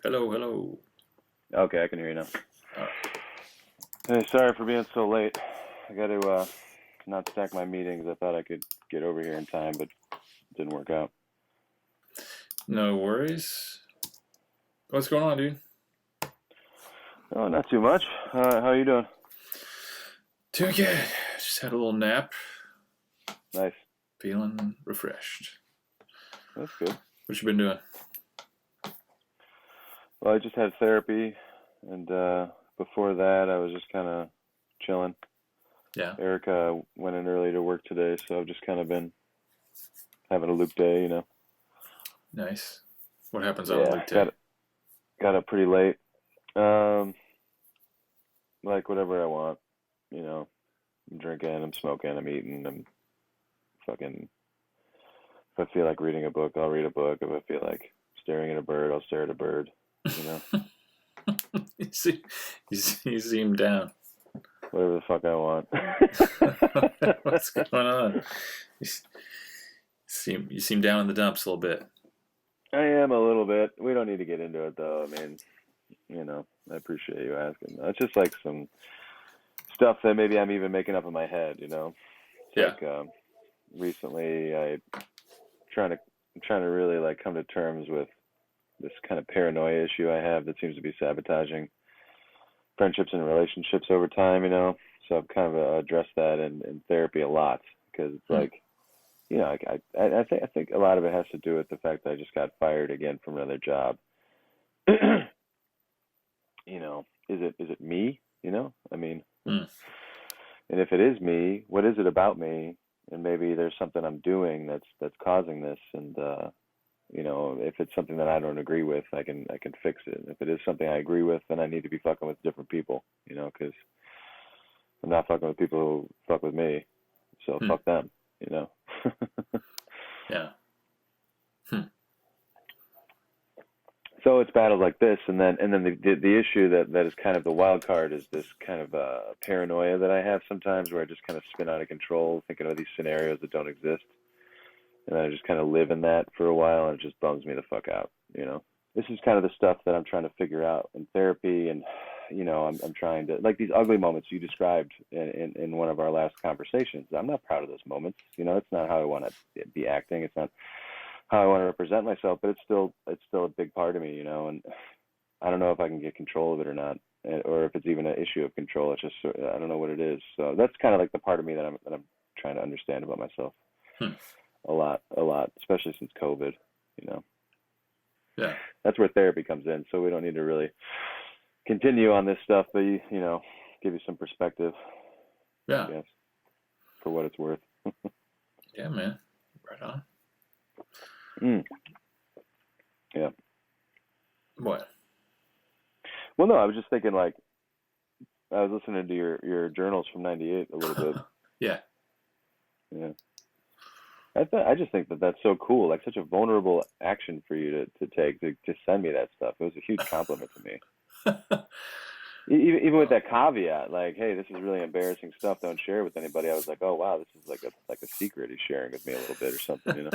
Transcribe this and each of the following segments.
Hello, hello. Okay, I can hear you now. Uh, Hey, sorry for being so late. I got to not stack my meetings. I thought I could get over here in time, but it didn't work out. no worries. What's going on, dude? Oh, not too much. How are you doing? Doing good. Just had a little nap. Nice. Feeling refreshed. That's good. What you been doing? Well, I just had therapy, and before that, I was just kind of chilling. Yeah, Erica went in early to work today, so I've just kind of been having a loop day. nice. What happens on a Yeah, Luke day? got up pretty late. Um, like whatever I want. You know, I'm drinking, I'm smoking, I'm eating, I'm fucking. If I feel like reading a book, I'll read a book. If I feel like staring at a bird, I'll stare at a bird. You know, you, see, you seem down. whatever the fuck I want. What's going on? You seem down in the dumps a little bit. I am a little bit. We don't need to get into it though. I mean, I appreciate you asking. It's just like some stuff that maybe I'm even making up in my head. It's Yeah. like recently trying to I'm trying to really like come to terms with this kind of paranoia issue I have that seems to be sabotaging friendships and relationships over time. So I've kind of addressed that in therapy a lot because it's Hmm. like, I think a lot of it has to do with the fact that I just got fired again from another job. Is it me? I mean, Hmm. and if it is me, what is it about me? And maybe there's something I'm doing that's causing this. And if it's something that I don't agree with, I can fix it. If it is something I agree with, then I need to be fucking with different people. Because I'm not fucking with people who fuck with me. So Hmm. fuck them. You know. Yeah. Hmm. So it's battles like this, and then the issue that is kind of the wild card is this kind of paranoia that I have sometimes, where I just kind of spin out of control, thinking of these scenarios that don't exist, and then I just kind of live in that for a while, and it just bums me the fuck out. This is kind of the stuff that I'm trying to figure out in therapy, and I'm trying to, like, these ugly moments you described in one of our last conversations. I'm not proud of those moments. It's not how I want to be acting. It's not how I want to represent myself, but it's still a big part of me, and I don't know if I can get control of it or not, or if it's even an issue of control. It's just I don't know what it is. So that's kind of like the part of me that I'm trying to understand about myself Hmm. a lot, especially since COVID. You know, Yeah. that's where therapy comes in. So we don't need to really continue on this stuff, but give you some perspective, I Yeah. guess, for what it's worth. Yeah, man. Right on. Mm, yeah. What? Well, no, I was just thinking like I was listening to your journals from '98 a little bit. Yeah. Yeah. I just think that that's so cool, like such a vulnerable action for you to take to send me that stuff. It was a huge compliment to me. Even with Well, that caveat, like, hey, this is really embarrassing stuff. Don't share it with anybody. I was like, oh wow, this is like a secret he's sharing with me a little bit or something.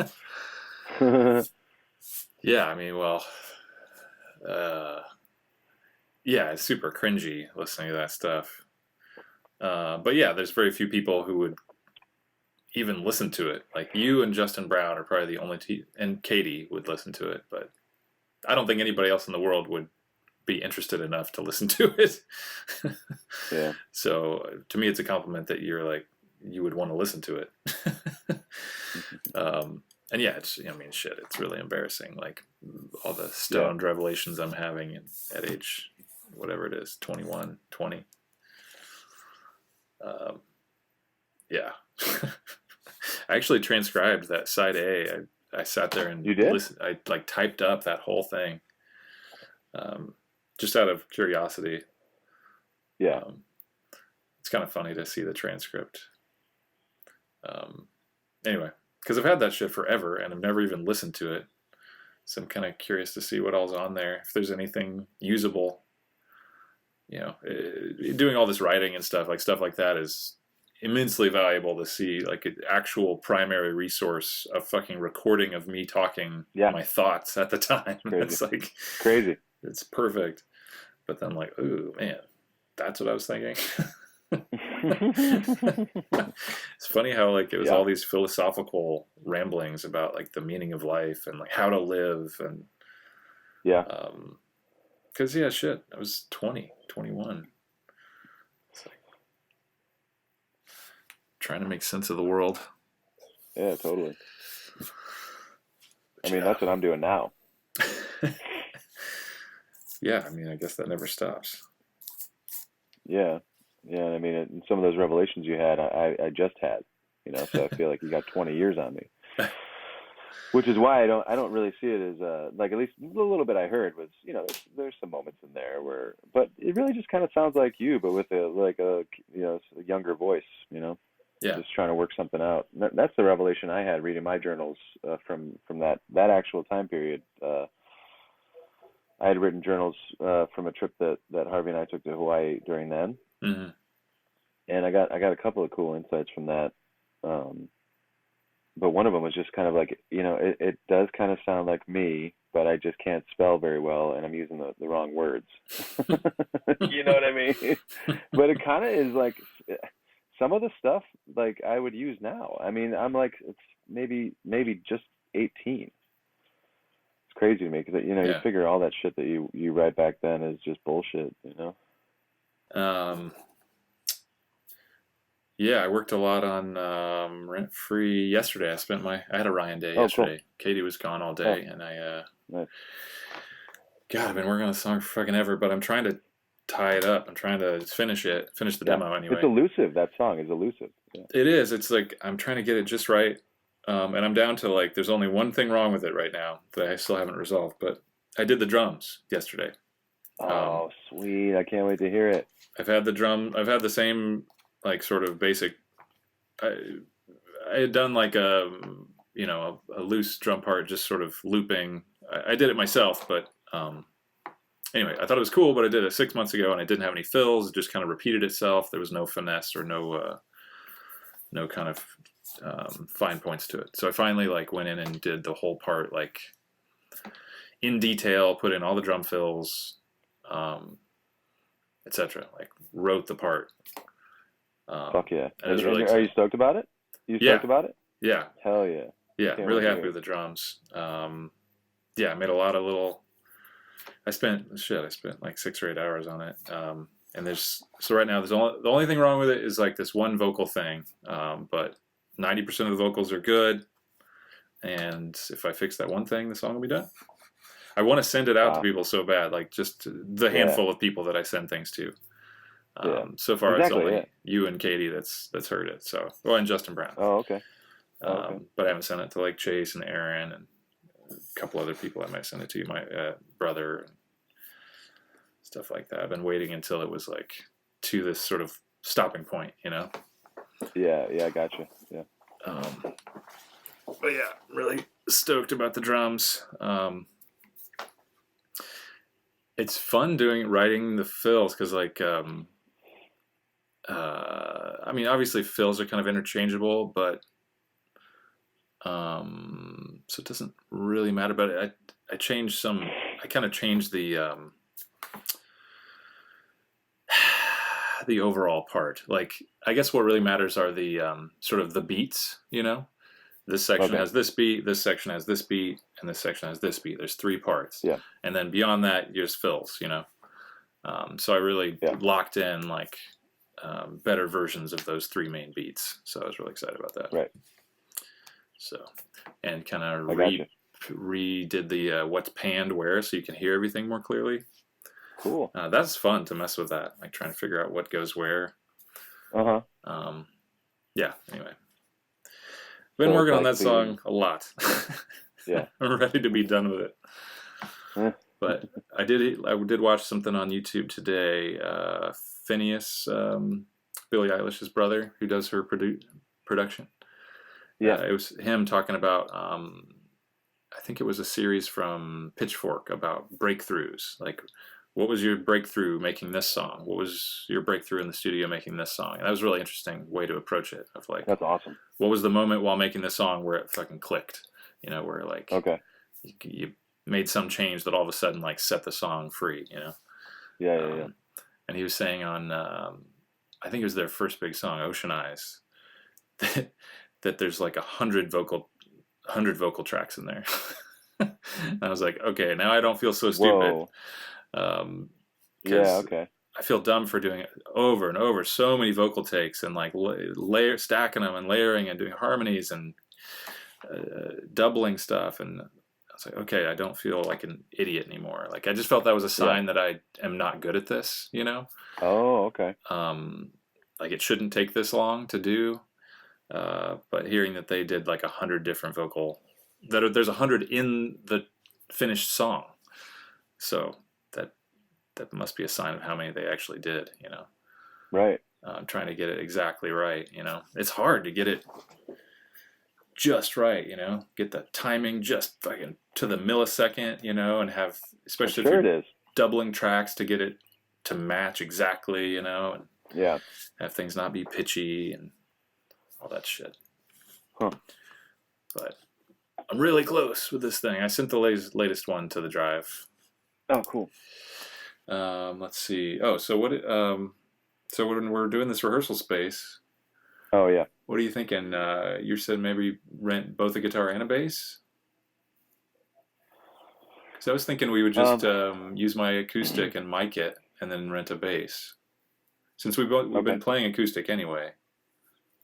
yeah, I mean, well, uh, yeah, it's super cringy listening to that stuff. But yeah, there's very few people who would even listen to it. Like you and Justin Brown are probably the only and Katie would listen to it, but I don't think anybody else in the world would be interested enough to listen to it. Yeah. So to me, it's a compliment that you're like you would want to listen to it. um, and yeah, I mean, shit, it's really embarrassing. Like all the Yeah. stoned revelations I'm having at age, whatever it is, 21, 20. Um, yeah. I actually transcribed that side A. I sat there and You did? listened. I like typed up that whole thing, um, just out of curiosity. Yeah. Um, it's kind of funny to see the transcript. Um, anyway, because I've had that shit forever and I've never even listened to it, so I'm kind of curious to see what all's on there. If there's anything usable, doing all this writing and stuff like that is immensely valuable to see like an actual primary resource of fucking recording of me talking Yeah, my thoughts at the time. it's crazy. It's like It's crazy. it's perfect. But then like, ooh man, that's what I was thinking. It's funny how like it was Yeah. all these philosophical ramblings about like the meaning of life and like how to live and Yeah. because yeah, shit, I was 20, 21. It's like trying to make sense of the world. Yeah, totally. I But mean, that's what I'm doing now. yeah. Yeah, I mean, I guess that never stops. Yeah. Yeah, I mean, and some of those revelations you had, I just had, so I feel like you got 20 years on me. Which is why I don't really see it as like, at least the little bit I heard was, there's some moments in there where, but it really just kind of sounds like you, but with a younger voice, Yeah. just trying to work something out. That's the revelation I had reading my journals from that actual time period. I had written journals from a trip that Harvey and I took to Hawaii during then, Hmm. and I got a couple of cool insights from that. Um, but one of them was just kind of like, it does kind of sound like me, but I just can't spell very well, and I'm using the wrong words. You know what I mean? But it kind of is like some of the stuff like I would use now. I mean, I'm like, it's maybe just 18. It's crazy to me because you Yeah. figure all that shit that you write back then is just bullshit. Um, yeah, I worked a lot on Rent Free yesterday. I had a Ryan day Oh, cool. yesterday. Katie was gone all Oh, day, and nice. God, I've been working on the song for fucking ever, but I'm trying to tie it up. I'm trying to finish the Yeah, demo it's anyway. elusive. That song is elusive. Yeah. It is. It's like I'm trying to get it just right, and I'm down to like there's only one thing wrong with it right now that I still haven't resolved. But I did the drums yesterday. Um, Oh, sweet. I can't wait to hear it. I've had the same like sort of basic. I, I had done like a loose drum part, just sort of looping. I did it myself, but anyway, I thought it was cool. But I did it 6 months ago, and I didn't have any fills. It just kind of repeated itself. There was no finesse or no kind of fine points to it. So I finally like went in and did the whole part like in detail, put in all the drum fills, um, etc. Like wrote the part. Fuck yeah. And it was And really are you exciting. stoked about it? You Yeah, stoked about it? yeah, Hell yeah. yeah. Can't Really wait to happy hear with it. the drums. Yeah, I made a lot of little. I spent like 6 or 8 hours on it. And so right now the only thing wrong with it is like this one vocal thing. But 90% of the vocals are good. And if I fix that one thing, the song will be done. I want to send it out to Wow. people so bad, like just the Yeah. handful of people that I send things to. Yeah. So far, it's Exactly, yeah. only you and Katie that's heard it. So, well, and Justin Brown. Oh, okay. Oh, okay. But I haven't sent it to like Chase and Aaron and a couple other people I might send it to. My brother and stuff like that. I've been waiting until it was like to this sort of stopping point, you know. Yeah, yeah, I gotcha. Yeah. Um, but yeah, really stoked about the drums. It's fun writing the fills because like I mean obviously fills are kind of interchangeable, but so it doesn't really matter. But I changed some. I kind of changed the overall part. Like I guess what really matters are the sort of the beats. You know, this section Okay. has this beat, this section has this beat, and this section has this beat. There's 3 parts, Yeah. and then beyond that, there's fills. You know, so I really Yeah. locked in like better versions of those 3 main beats. So I was really excited about that. Right. So, and kind of I gotcha. redid the what's panned where so you can hear everything more clearly. Cool. That's fun to mess with that, like trying to figure out what goes where. Uh-huh. Yeah, anyway. Been So it's working on like that being song a lot. yeah. I'm ready to be done with it. Eh. But I did watch something on YouTube today. Phineas, Billie Eilish's brother, who does her production. Yeah. It was him talking about. I think it was a series from Pitchfork about breakthroughs. Like, what was your breakthrough making this song? What was your breakthrough in the studio making this song? And that was a really interesting way to approach it. Of like, That's awesome. what was the moment while making this song where it fucking clicked? You know, where like Okay. you made some change that all of a sudden like set the song free. You know, Yeah, yeah, yeah. um, and he was saying on, I think it was their first big song, Ocean Eyes, that, that there's like 100 vocal tracks in there. And I was like, okay, now I don't feel so stupid. Whoa. Yeah, Because okay. I feel dumb for doing it over and over, so many vocal takes and like stacking them and layering and doing harmonies and doubling stuff. And I was like, okay, I don't feel like an idiot anymore. Like I just felt that was a Yeah. sign that I am not good at this, you know? Oh, okay. Like it shouldn't take this long to do. But hearing that they did like 100 different there's 100 in the finished song. So that must be a sign of how many they actually did, you know? Right. Trying to get it exactly right, you know? It's hard to get it just right, you know? Get the timing just fucking to the millisecond, you know? And have, I'm especially if sure it you're is. doubling tracks to get it to match exactly, you know? And Yeah. have things not be pitchy and all that shit. Huh. But I'm really close with this thing. I sent the latest one to the drive. Oh, cool. Let's see. Oh, so what? So when we're doing this rehearsal space, Oh, yeah. what are you thinking? You said maybe rent both a guitar and a bass. Because I was thinking we would just use my acoustic and mic it, and then rent a bass. Since we've Okay. been playing acoustic anyway,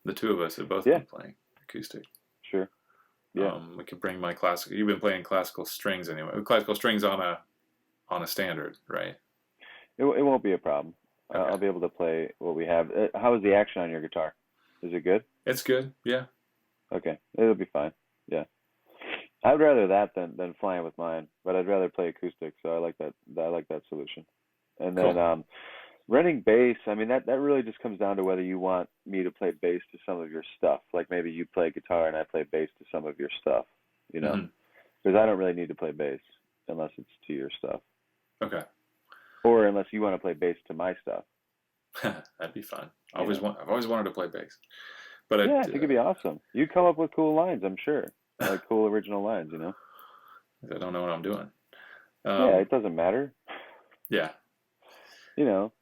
the two of us have both Yeah. been playing acoustic. Sure. Yeah. We could bring my classical. You've been playing classical strings anyway. Classical strings on a standard, right? It won't be a problem. Okay. I'll be able to play what we have. How is the action on your guitar? Is it good? It's good. Yeah. Okay. It'll be fine. Yeah. I'd rather that than flying with mine, but I'd rather play acoustic, so I like that. I like that solution. And then Cool. renting bass, I mean that really just comes down to whether you want me to play bass to some of your stuff. Like maybe you play guitar and I play bass to some of your stuff, you know? Hmm. Because I don't really need to play bass unless it's to your stuff. Okay. Or unless you want to play bass to my stuff. That'd be fun. You know? I've always wanted to play bass, but Yeah, I think it'd be awesome. You come up with cool lines, I'm sure. Like cool original lines, you know? I don't know what I'm doing. Yeah, it doesn't matter. Yeah. You know,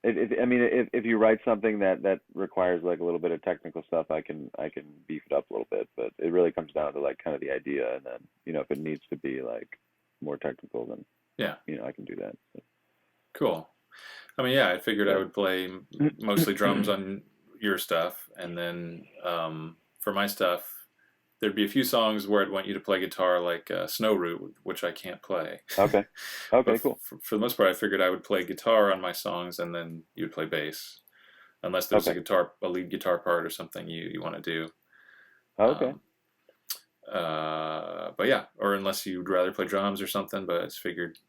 if you write something that requires like a little bit of technical stuff, I can beef it up a little bit. But it really comes down to like kind of the idea, and then if it needs to be like more technical, then Yeah. I can do that. So. Cool. I mean, yeah, I figured I would play mostly drums Yeah. on your stuff, and then for my stuff, there'd be a few songs where I'd want you to play guitar, like Snow Route, which I can't play. Okay. Okay. But Cool. for the most part, I figured I would play guitar on my songs, and then you'd play bass, unless there's Okay. a lead guitar part or something you want to do. Okay. But yeah, or unless you'd rather play drums or something. But it's figured.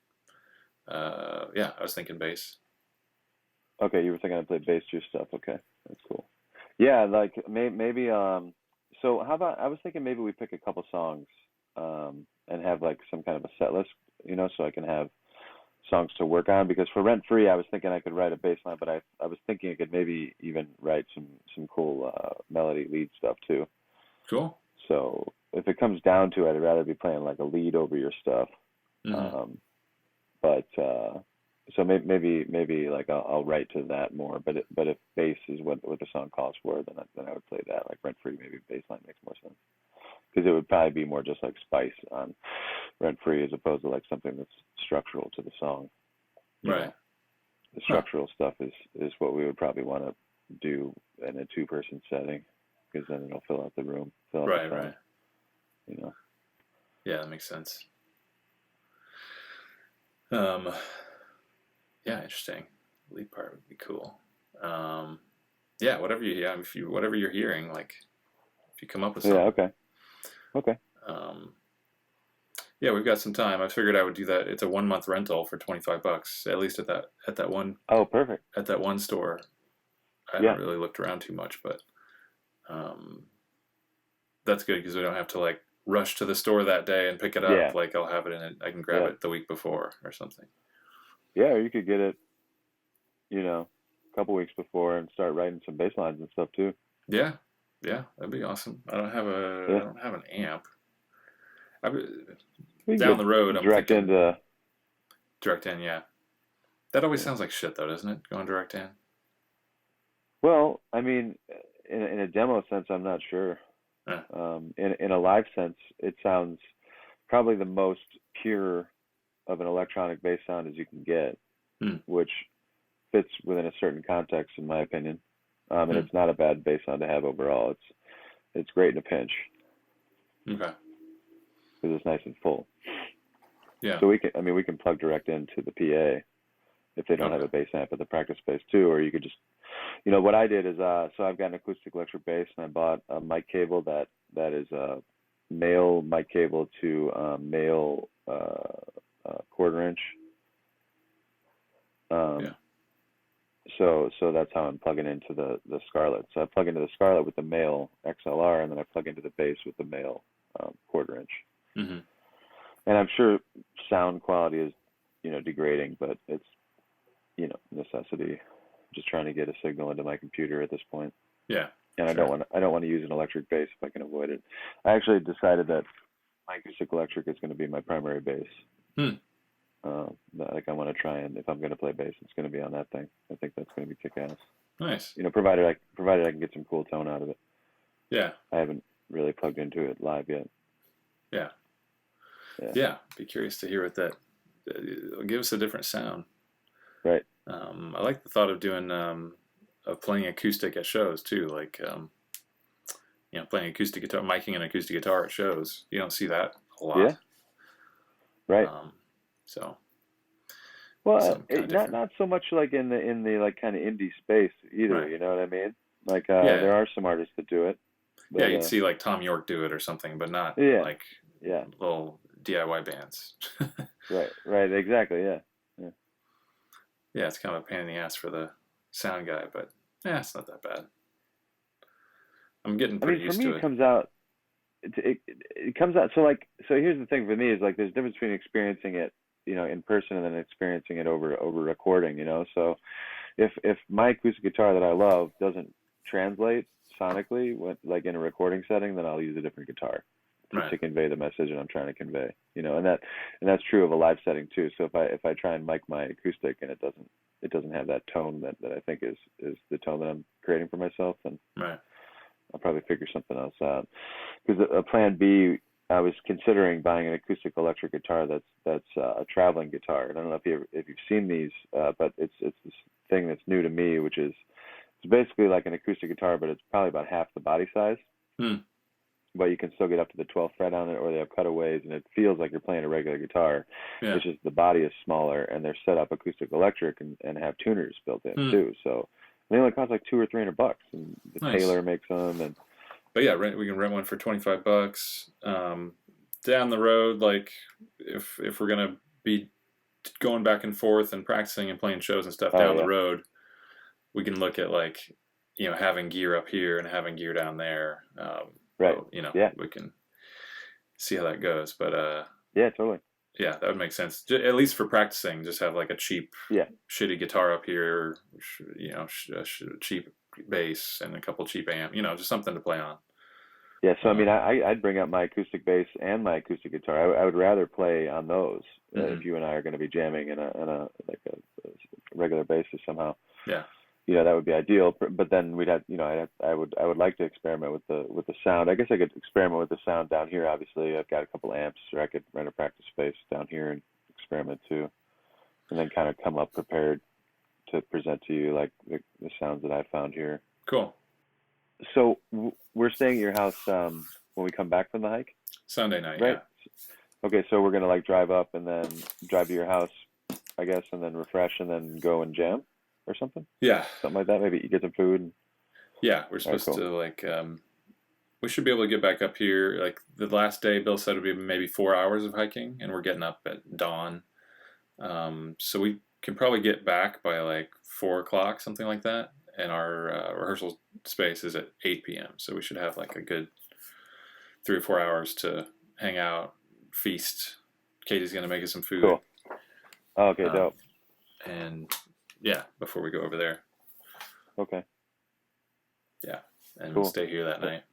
Yeah, I was thinking bass. Okay. You were thinking I'd play bass to your stuff. Okay. That's cool. Yeah. Like maybe. So how about I was thinking maybe we pick a couple songs, and have like some kind of a set list, so I can have songs to work on, because for Rent Free I was thinking I could write a bass line, but I was thinking I could maybe even write some cool melody lead stuff too. Cool. So if it comes down to it, I'd rather be playing like a lead over your stuff. Mm-hmm. But so maybe like I'll write to that more. But if bass is what the song calls for, then I would play that. Like Rent Free, maybe bass line makes more sense, because it would probably be more just like spice on Rent Free as opposed to like something that's structural to the song. Right. The structural stuff is what we would probably want to do in a two-person setting, because then it'll fill out the room, fill out the song. Right. Yeah, that makes sense. Yeah, interesting. The lead part would be cool. Yeah, whatever you're hearing, like if you come up with something. Yeah. Okay. Yeah, we've got some time. I figured I would do that. It's a 1 month rental for $25, at least at that one. Oh, perfect. At that one store. I haven't really looked around too much, but that's good because we don't have to like rush to the store that day and pick it up. Yeah. Like I'll have it in it. I can grab it the week before or something. Yeah, or you could get it, a couple weeks before and start writing some bass lines and stuff too. Yeah, yeah, that'd be awesome. I Yeah, don't have an amp. I, we can down get the road, I'm direct thinking into. direct in. Yeah, that always Yeah. sounds like shit though, doesn't it? Going direct in. Well, I mean, in a demo sense, I'm not sure. Yeah. In a live sense, it sounds probably the most pure of an electronic bass sound as you can get, Hmm. which fits within a certain context, in my opinion. And Hmm. it's not a bad bass sound to have overall. It's great in a pinch Okay. because it's nice and full. Yeah. So we can plug direct into the PA if they don't have Okay. a bass amp at the practice space too, or you could just, what I did is, so I've got an acoustic electric bass, and I bought a mic cable that is a male mic cable to male quarter inch. Yeah. Um, so that's how I'm plugging into the Scarlett. So I plug into the Scarlett with the male XLR, and then I plug into the bass with the male quarter inch. Hmm. And I'm sure sound quality is, degrading, but it's, necessity. Just trying to get a signal into my computer at this point. Yeah. And Sure. I don't want to use an electric bass if I can avoid it. I actually decided that my acoustic electric is going to be my primary bass. Hmm. Like I want to try, and if I'm going to play bass, it's going to be on that thing. I think that's going to be kick-ass. Nice. Provided I can get some cool tone out of it. Yeah. I haven't really plugged into it live yet. Yeah. Yeah. Yeah. Be curious to hear what that. It'll give us a different sound. Right. I like the thought of doing of playing acoustic at shows too, like playing acoustic guitar, miking an acoustic guitar at shows. You don't see that a Yeah. lot. Right. So Well, something kind of not different, not so much like in the like kind of indie space either. right? You know what I mean? Like Yeah, there are some artists that do it, yeah. but You'd see like Tom York do it or something, but not yeah, like yeah, little DIY bands. right, exactly, yeah, yeah. Yeah, it's kind of a pain in the ass for the sound guy, but yeah, it's not that bad. I'm getting I mean, pretty for used me, to it it. comes out. It comes out. So here's the thing for me is like there's a difference between experiencing it, in person and then experiencing it over recording. So if my acoustic guitar that I love doesn't translate sonically like in a recording setting, then I'll use a different guitar Right. to convey the message that I'm trying to convey. And that's true of a live setting too. So if I try and mic my acoustic and it doesn't have that tone that I think is the tone that I'm creating for myself, then Right. I'll probably figure something else out. Because a plan B, I was considering buying an acoustic electric guitar that's a traveling guitar. And I don't know if you've seen these, but it's this thing that's new to me, which is it's basically like an acoustic guitar, but it's probably about half the body size. Hmm. But you can still get up to the 12th fret on it, or they have cutaways, and it feels like you're playing a regular guitar. Yeah. It's just the body is smaller, and they're set up acoustic electric and have tuners built in Hmm. too. So they only cost like $200 or $300, and the Nice. Taylor makes them, and But yeah, we can rent one for $25. Down the road, like if we're gonna be going back and forth and practicing and playing shows and stuff oh down the yeah, road, we can look at like having gear up here and having gear down there. right, yeah, we can see how that goes. But yeah, totally, yeah, that would make sense. At least for practicing, just have like a cheap, yeah. shitty guitar up here, cheap bass and a couple cheap amp, just something to play on. Yeah, so I mean, Um, I'd bring up my acoustic bass and my acoustic guitar. I would rather play on those mhm. if you and I are going to be jamming in a like a regular basis somehow. Yeah. That would be ideal. But then we'd have, I would like to experiment with the sound. I guess I could experiment with the sound down here. Obviously, I've got a couple amps, or I could rent a practice space down here and experiment too, and then kind of come up prepared to present to you like the sounds that I found here. Cool. So we're staying at your house when we come back from the hike, Sunday night, right? yeah. Okay, so we're gonna like drive up and then drive to your house, I guess, and then refresh and then go and jam or something, Yeah. something like that. Maybe you get some food. Yeah, we're All right, supposed cool. to like we should be able to get back up here. Like the last day, Bill said it would be maybe 4 hours of hiking, and we're getting up at dawn. So we can probably get back by like 4 o'clock, something like that. And our rehearsal space is at 8 p.m. So we should have like a good 3 or 4 hours to hang out, feast. Katie's gonna make us some food. Cool. Oh, okay, Um, dope. and yeah, before we go over there. Okay. Yeah, and we'll Cool. stay here that night.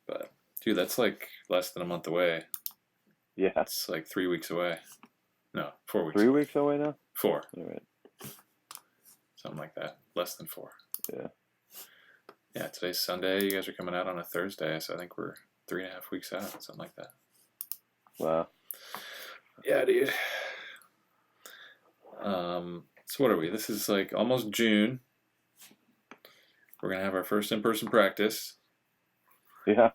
But dude, that's like less than a month away. Yeah. It's like 3 weeks away. No, 4 weeks 3 away. weeks away now? 4. All right. Something like that. Less than 4. Yeah. Yeah, today's Sunday. You guys are coming out on a Thursday, so I think we're 3.5 weeks out, something like that. Wow. Yeah, dude. So what are we? This is like almost June. We're gonna have our first in-person practice. Yeah.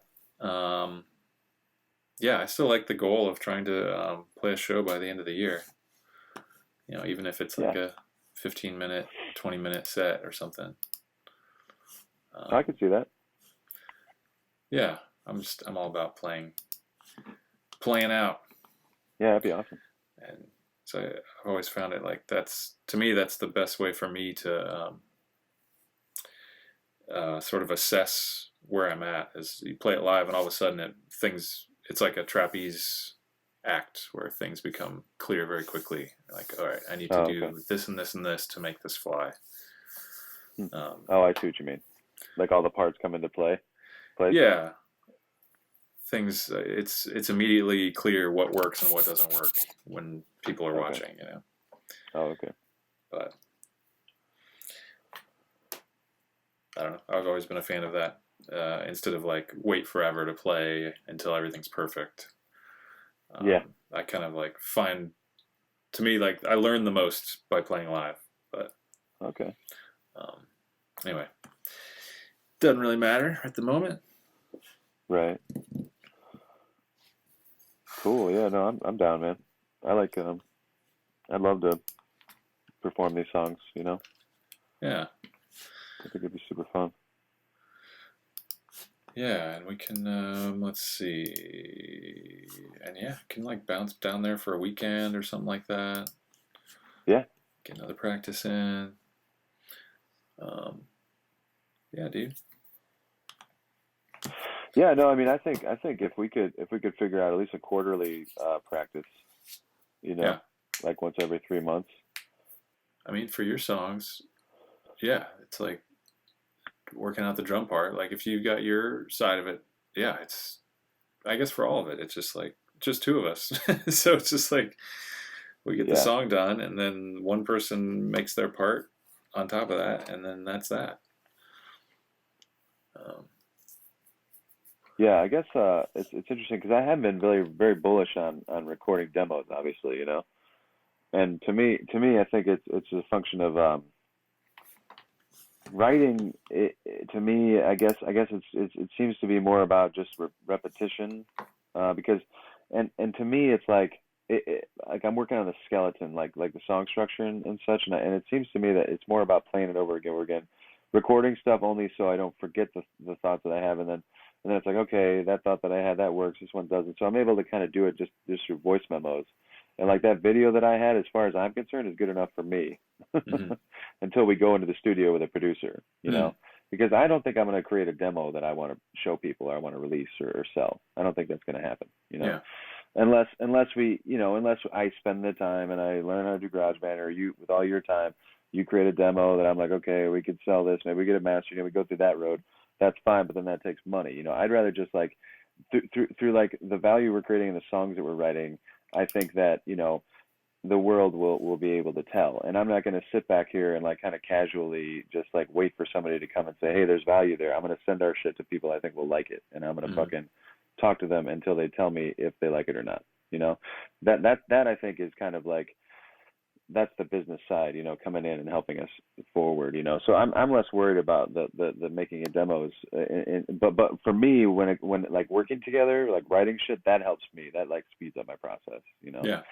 Yeah, I still like the goal of trying to play a show by the end of the year. You know, even if it's like a 15-minute, 20-minute set or something. I can see that. Yeah, I'm all about playing out. Yeah, that'd be awesome. And so I've always found it like that's the best way for me to sort of assess where I'm at. Is you play it live and all of a sudden it's like a trapeze act where things become clear very quickly. Like, all right, I need to do this and this and this to make this fly. I see what you mean. Like all the parts come into play. Yeah. Things it's immediately clear what works and what doesn't work when people are watching, you know. Oh, okay. But I don't know. I've always been a fan of that. Instead of like wait forever to play until everything's perfect. I kind of like find, to me, like I learn the most by playing live. But okay. Anyway, doesn't really matter at the moment. Right. Cool. Yeah. No, I'm down, man. I like I'd love to perform these songs. You know. Yeah. I think it'd be super fun. Yeah, and we can let's see, and yeah, can like bounce down there for a weekend or something like that. Yeah. Get another practice in. Yeah, dude. Yeah, no, I mean, I think if we could figure out at least a quarterly practice, you know, like once every 3 months. I mean, for your songs, yeah, it's like working out the drum part. Like if you got your side of it, yeah, it's, I guess for all of it, it's just like just two of us. So it's just like we get the song done, and then one person makes their part on top of that, and then that's that. Yeah, I guess it's interesting because I have been very very bullish on recording demos, obviously, you know, and to me I think it's a function of writing. To me, I guess it seems to be more about just repetition, because and to me it's like like I'm working on the skeleton, like the song structure and such, and it seems to me that it's more about playing it over again, recording stuff only so I don't forget the thoughts that I have, and then it's like, okay, that thought that I had, that works, this one doesn't. So I'm able to kind of do it just through voice memos. And like that video that I had, as far as I'm concerned, is good enough for me until we go into the studio with a producer, you know, because I don't think I'm going to create a demo that I want to show people or I want to release or sell. I don't think that's going to happen, you know, unless we, you know, unless I spend the time and I learn how to do GarageBand, or you, with all your time, you create a demo that I'm like, okay, we could sell this, maybe we get a master, you know, we go through that road. That's fine, but then that takes money. You know, I'd rather just like through like the value we're creating in the songs that we're writing. I think that, you know, the world will be able to tell, and I'm not going to sit back here and like kind of casually just like wait for somebody to come and say, hey, there's value there. I'm going to send our shit to people I think will like it, and I'm going to fucking talk to them until they tell me if they like it or not. You know, that I think is kind of like, that's the business side, you know, coming in and helping us forward, you know. So I'm less worried about the making of demos, but for me, when like working together, like writing shit, that helps me. That like speeds up my process, you know. Yeah.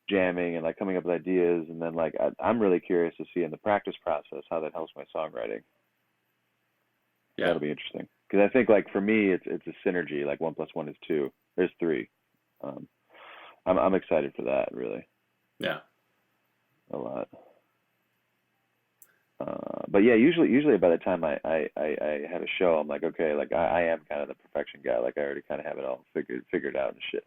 Jamming and like coming up with ideas, and then like I'm really curious to see in the practice process how that helps my songwriting. Yeah, that'll be interesting, because I think like for me, it's a synergy. Like 1 + 1 is 2. There's 3. I'm excited for that, really. Yeah. A lot. But yeah, usually by the time I have a show, I'm like, okay, like I am kind of the perfection guy. Like I already kind of have it all figured out and shit.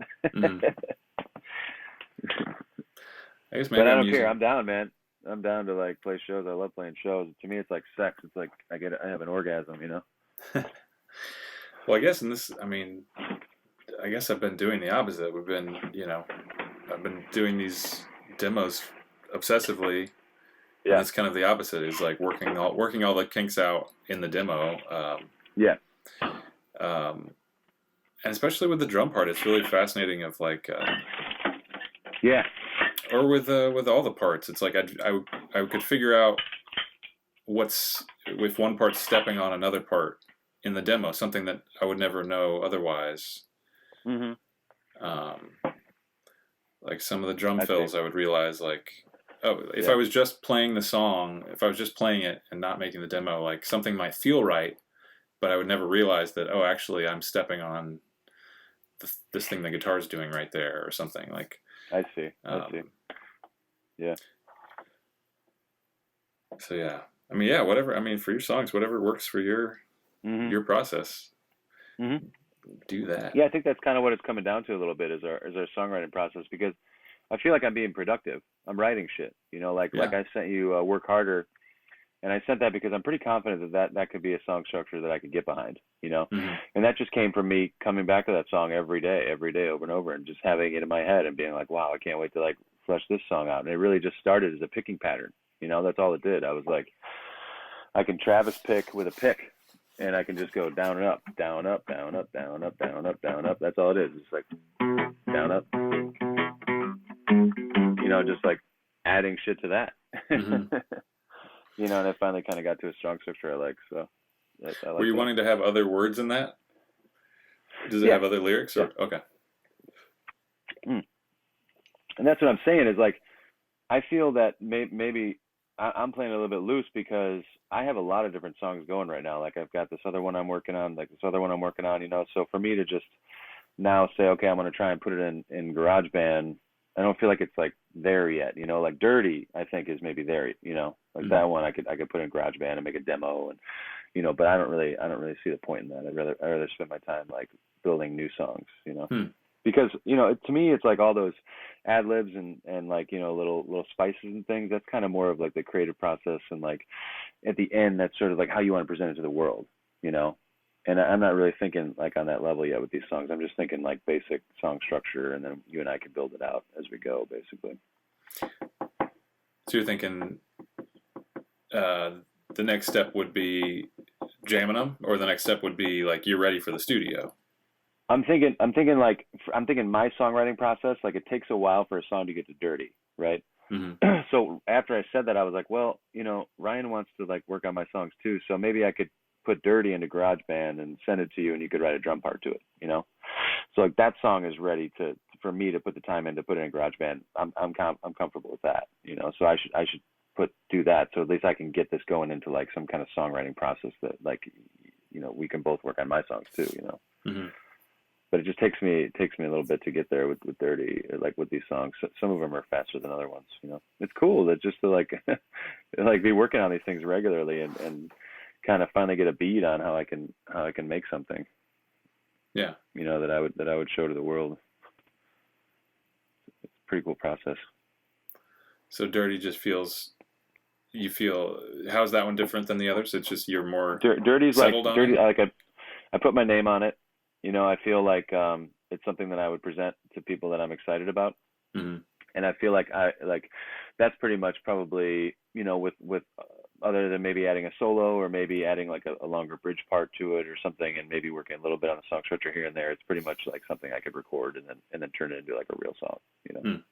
I guess maybe but I don't care. I'm down, man. I'm down to like play shows. I love playing shows. To me, it's like sex. It's like I have an orgasm, you know. Well, I guess in this, I mean, I guess I've been doing the opposite. We've been, I've been doing these demos obsessively, and Yeah. it's kind of the opposite. Is like working all the kinks out in the demo, Yeah. um, and especially with the drum part, it's really fascinating. Of like, Yeah. or with all the parts, it's like I could figure out what's if one part's stepping on another part in the demo, something that I would never know otherwise. Mhm. Um, like some of the drum I see. fills, I would realize like, oh, if Yeah. I was just playing the song, if I was just playing it and not making the demo, like something might feel right, but I would never realize that, oh, actually I'm stepping on this thing the guitar's doing right there or something like. I see. I see. Yeah. So yeah, I mean, yeah, whatever. I mean, for your songs, whatever works for Mhm. your process, Mhm. do that. Yeah, I think that's kind of what it's coming down to a little bit is our songwriting process because I feel like I'm being productive. I'm writing shit, you know, like Yeah. I sent you Work Harder, and I sent that because I'm pretty confident that could be a song structure that I could get behind, you know, Mm-hmm. and that just came from me coming back to that song every day, over and over, and just having it in my head and being like, wow, I can't wait to like flesh this song out. And it really just started as a picking pattern, you know, that's all it did. I was like, I can Travis pick with a pick. And I can just go down and up, down, up, down, up, down, up, down, up, down, up. That's all it is. It's like down, up, you know, just like adding shit to that. Mm-hmm. You know, and I finally kind of got to a strong structure I like. So I like Were you that. wanting to have other words in that? Does it Yeah. have other lyrics? Or Yeah. okay. And that's what I'm saying is like, I feel that maybe I'm playing a little bit loose because I have a lot of different songs going right now. Like I've got this other one I'm working on, you know. So for me to just now say, okay, I'm going to try and put it in GarageBand, I don't feel like it's like there yet, you know. Like Dirty, I think is maybe there, you know. Like Mm-hmm. that one, I could put in GarageBand and make a demo, and you know. But I don't really see the point in that. I'd rather spend my time like building new songs, you know. Hmm. Because you know, to me, it's like all those ad libs and like you know little spices and things. That's kind of more of like the creative process, and like at the end, that's sort of like how you want to present it to the world, you know. And I'm not really thinking like on that level yet with these songs. I'm just thinking like basic song structure, and then you and I can build it out as we go, basically. So you're thinking the next step would be jamming them, or the next step would be like you're ready for the studio. I'm thinking my songwriting process, like it takes a while for a song to get to dirty, right? Mm-hmm. So after I said that, I was like, well, you know, Ryan wants to like work on my songs too, so maybe I could put dirty into GarageBand and send it to you, and you could write a drum part to it, you know. So like that song is ready for me to put the time in to put it in GarageBand. I'm comfortable with that, you know. So I should do that, so at least I can get this going into like some kind of songwriting process that like, you know, we can both work on my songs too, you know. Mm-hmm. But it just takes me a little bit to get there with Dirty, like with these songs. Some of them are faster than other ones, you know. It's cool that just to like like be working on these things regularly and kind of finally get a beat on how I can make something. Yeah. You know, that I would show to the world. It's a pretty cool process. So Dirty just feels. You feel how's that one different than the others? It's just you're more Dirty's settled like on Dirty. it? Like I put my name on it. You know, I feel like it's something that I would present to people that I'm excited about. Mm-hmm. And I feel like that's pretty much probably, you know, with other than maybe adding a solo or maybe adding like a longer bridge part to it or something, and maybe working a little bit on the song structure here and there. It's pretty much like something I could record and then turn it into like a real song, you know. Mm.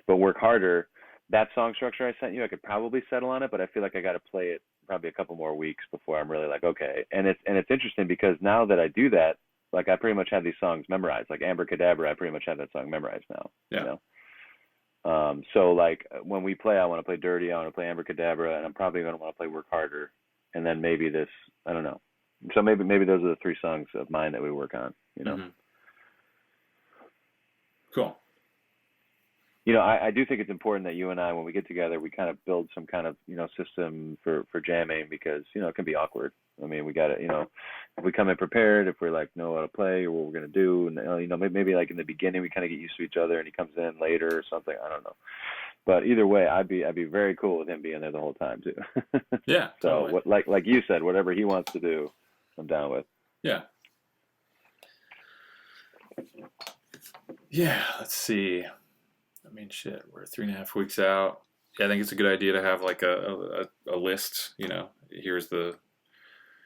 But Work Harder, that song structure I sent you, I could probably settle on it, but I feel like I got to play it probably a couple more weeks before I'm really like, okay. And it's interesting because now that I do that, like I pretty much have these songs memorized. Like Abracadabra, I pretty much have that song memorized now. Yeah. You know? So like when we play, I want to play Dirty, I want to play Abracadabra, and I'm probably going to want to play Work Harder, and then maybe this, I don't know. So maybe those are the three songs of mine that we work on, you know. Mm-hmm. Cool. I do think it's important that you and I, when we get together, we kind of build some kind of, system for jamming because, it can be awkward. I mean, we got to, if we come in prepared, if we're like know how to play or what we're going to do, and, maybe like in the beginning, we kind of get used to each other and he comes in later or something. I don't know. But either way, I'd be very cool with him being there the whole time too. Yeah, So totally. like you said, whatever he wants to do, I'm down with. Yeah. Yeah, let's see. I mean, shit, we're 3.5 weeks out. Yeah, I think it's a good idea to have like a list. Here's the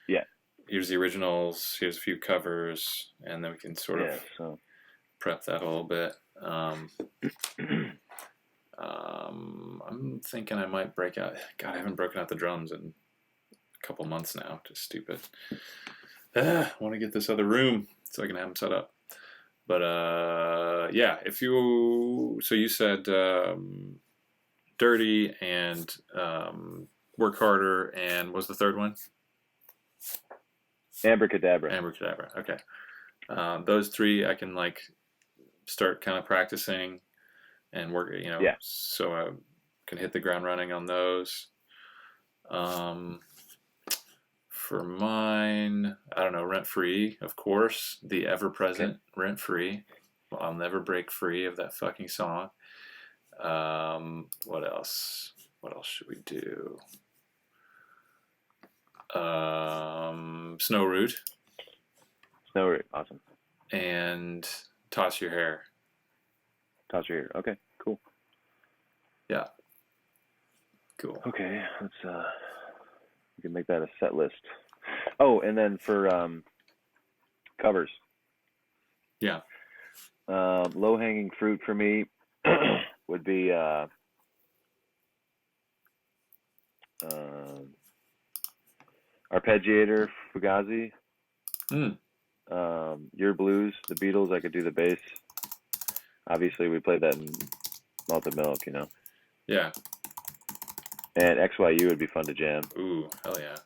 Yeah. here's the originals, here's a few covers, and then we can sort of prep that a little bit. I'm thinking I might break out. God, I haven't broken out the drums in a couple months now. Just stupid. I want to get this other room so I can have them set up. But yeah, so you said Dirty and Work Harder, and what was the third one? Abracadabra. Abracadabra. Okay. Those three I can like start kind of practicing and work, so I can hit the ground running on those. For mine, I don't know, Rent Free, of course, the ever-present Rent Free. Well, I'll never break free of that fucking song. What else? What else should we do? Snow Root. Snow Root, awesome. And Toss Your Hair. Toss Your Hair, okay, cool. Yeah. Cool. Okay, let's we can make that a set list. Oh, and then for covers. Yeah. Low hanging fruit for me would be Arpeggiator, Fugazi. Your Blues, the Beatles. I could do the bass. Obviously, we played that in Malted Milk, Yeah. And XYU would be fun to jam. Ooh, hell yeah.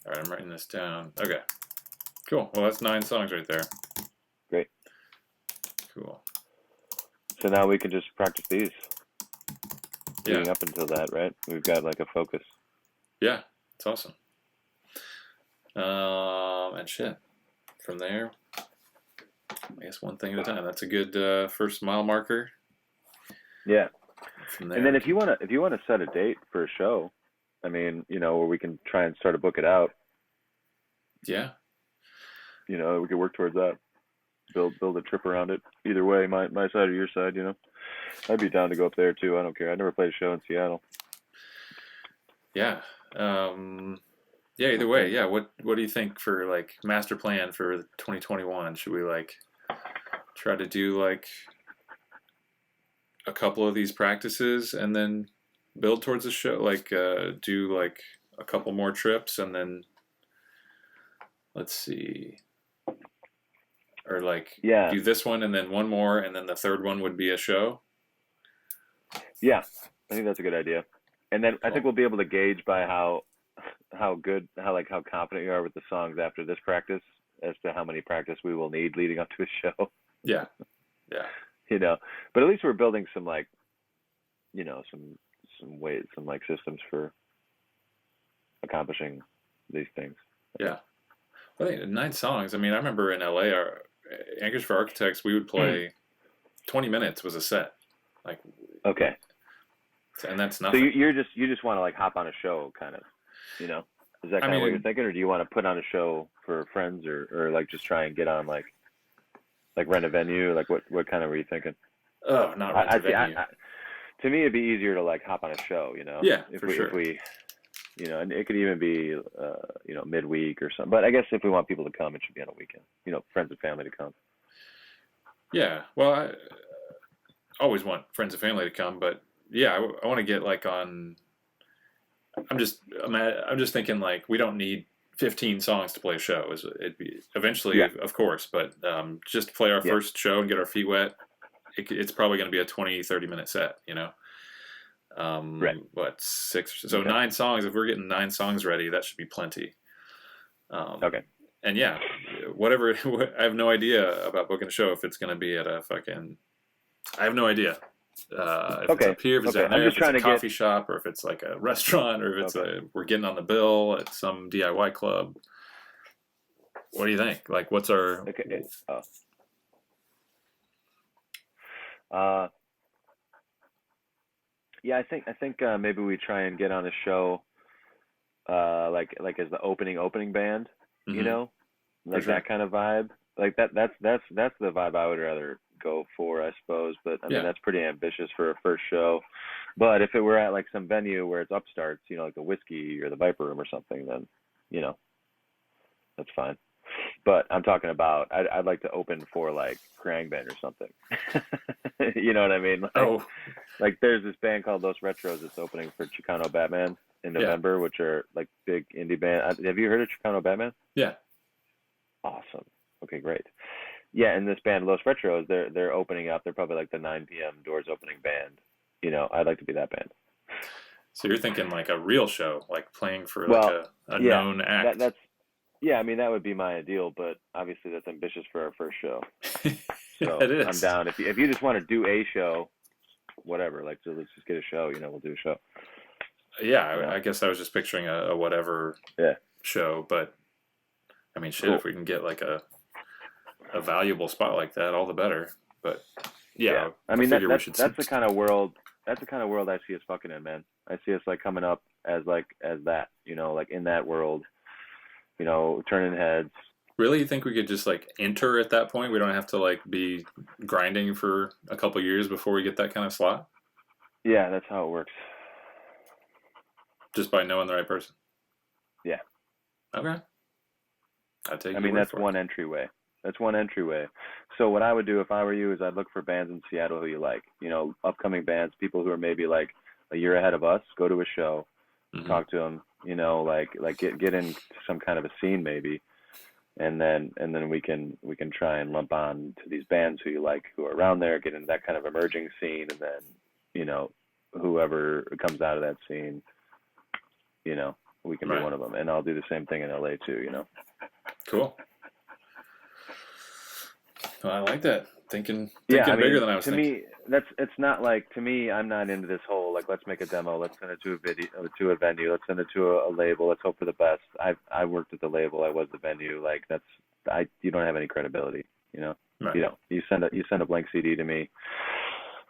All right, I'm writing this down. Okay. Cool. Well, that's 9 songs right there. Great. Cool. So now we can just practice these. Yeah. Leading up until that, right? We've got like a focus. Yeah, it's awesome. And shit. From there, I guess one thing at a time. That's a good first mile marker. Yeah. From there, and then if you want to set a date for a show, I mean, where we can try and start to book it out. Yeah. We could work towards that. Build a trip around it. Either way, my side or your side, I'd be down to go up there too. I don't care. I never played a show in Seattle. Yeah. Yeah, either way. Yeah. What do you think for like master plan for 2021? Should we like try to do like a couple of these practices and then build towards a show? Like do like a couple more trips and then let's see. Or like do this one and then one more and then the third one would be a show? Yeah, I think that's a good idea. And then I think we'll be able to gauge by how confident you are with the songs after this practice as to how many practice we will need leading up to a show. Yeah. Yeah. But at least we're building some like, some ways, some like systems for accomplishing these things. Yeah. I think 9 songs. I mean, I remember in LA, our Anchors for Architects, we would play 20 minutes was a set. Like, okay. And that's nothing. So you just want to like hop on a show kind of, Is that kind of what you're thinking? Or do you want to put on a show for friends or like just try and get on like rent a venue? Like what kind of were you thinking? Oh, not rent a venue. To me, it'd be easier to like hop on a show, Yeah, if sure. If we, and it could even be, midweek or something. But I guess if we want people to come, it should be on a weekend. Friends and family to come. Yeah. Well, I always want friends and family to come, but yeah, I want to get like on. I'm just thinking like we don't need 15 songs to play a show. It'd be eventually, of course, but just to play our first show and get our feet wet. It's probably going to be a 20-30 minute set, Right. What, 6? So 9 songs. If we're getting 9 songs ready, that should be plenty. Okay. And yeah, I have no idea about booking a show if it's going to be at a fucking. I have no idea. if it's up here, if it's down I'm there, just if it's a trying to coffee shop, or if it's like a restaurant, or if it's we're getting on the bill at some DIY club. What do you think? Like, what's our? Okay. Yeah, I think maybe we try and get on a show, like as the opening band, you Mhm. know, like sure. that kind of vibe. Like that's the vibe I would rather go for, I suppose. But I mean, Yeah. that's pretty ambitious for a first show. But if it were at like some venue where it's upstarts, you know, like the Whiskey or the Viper Room or something, then you know that's fine. But I'm talking about I'd like to open for like GarageBand or something. You know what I mean? Oh, Like there's this band called Los Retros that's opening for Chicano Batman in yeah, November, which are like big indie band. Have you heard of Chicano Batman? yeah. Awesome. Okay, great. Yeah, and this band Los Retros, they're opening up. They're probably like the 9 p.m. doors opening band. You know, I'd like to be that band. So you're thinking like a real show, like playing for like Well, a yeah, known act. that's yeah. I mean, that would be my ideal, but obviously that's ambitious for our first show. Yeah, So it I'm is. down. If you just want to do a show, whatever. Like, so let's just get a show. You know, we'll do a show. Yeah, You know. I guess I was just picturing a whatever Yeah. show, but I mean, shit, Cool. if we can get like a valuable spot like that, all the better. But Yeah. yeah, I I mean figure we should. that's the kind of world I see us fucking in, man. I see us like coming up as that, you know, like in that world, you know, turning heads. Really, you think we could just like enter at that point? We don't have to like be grinding for a couple years before we get that kind of slot, Yeah, that's how it works. just by knowing the right person. Yeah. Okay, I take I your mean, word that's for it. one entryway. That's one entryway. So what I would do if I were you is I'd look for bands in Seattle who you like, you know, upcoming bands, people who are maybe like a year ahead of us, go to a show, Hmm. talk to them, you know, like get into some kind of a scene maybe, and then we can try and lump on to these bands who you like who are around there, get into that kind of emerging scene, and then you know whoever comes out of that scene, you know, we can be Right. one of them, and I'll do the same thing in LA too, you know. Cool. Well, I like that. Yeah, I Thinking bigger mean, than I was to thinking. me, it's not like to me. I'm not into this whole like let's make a demo, let's send it to a video, to a venue, let's send it to a label, let's hope for the best. I worked at the label, I was the venue. Like that's you don't have any credibility, you know. Right. You don't. You send a blank CD to me.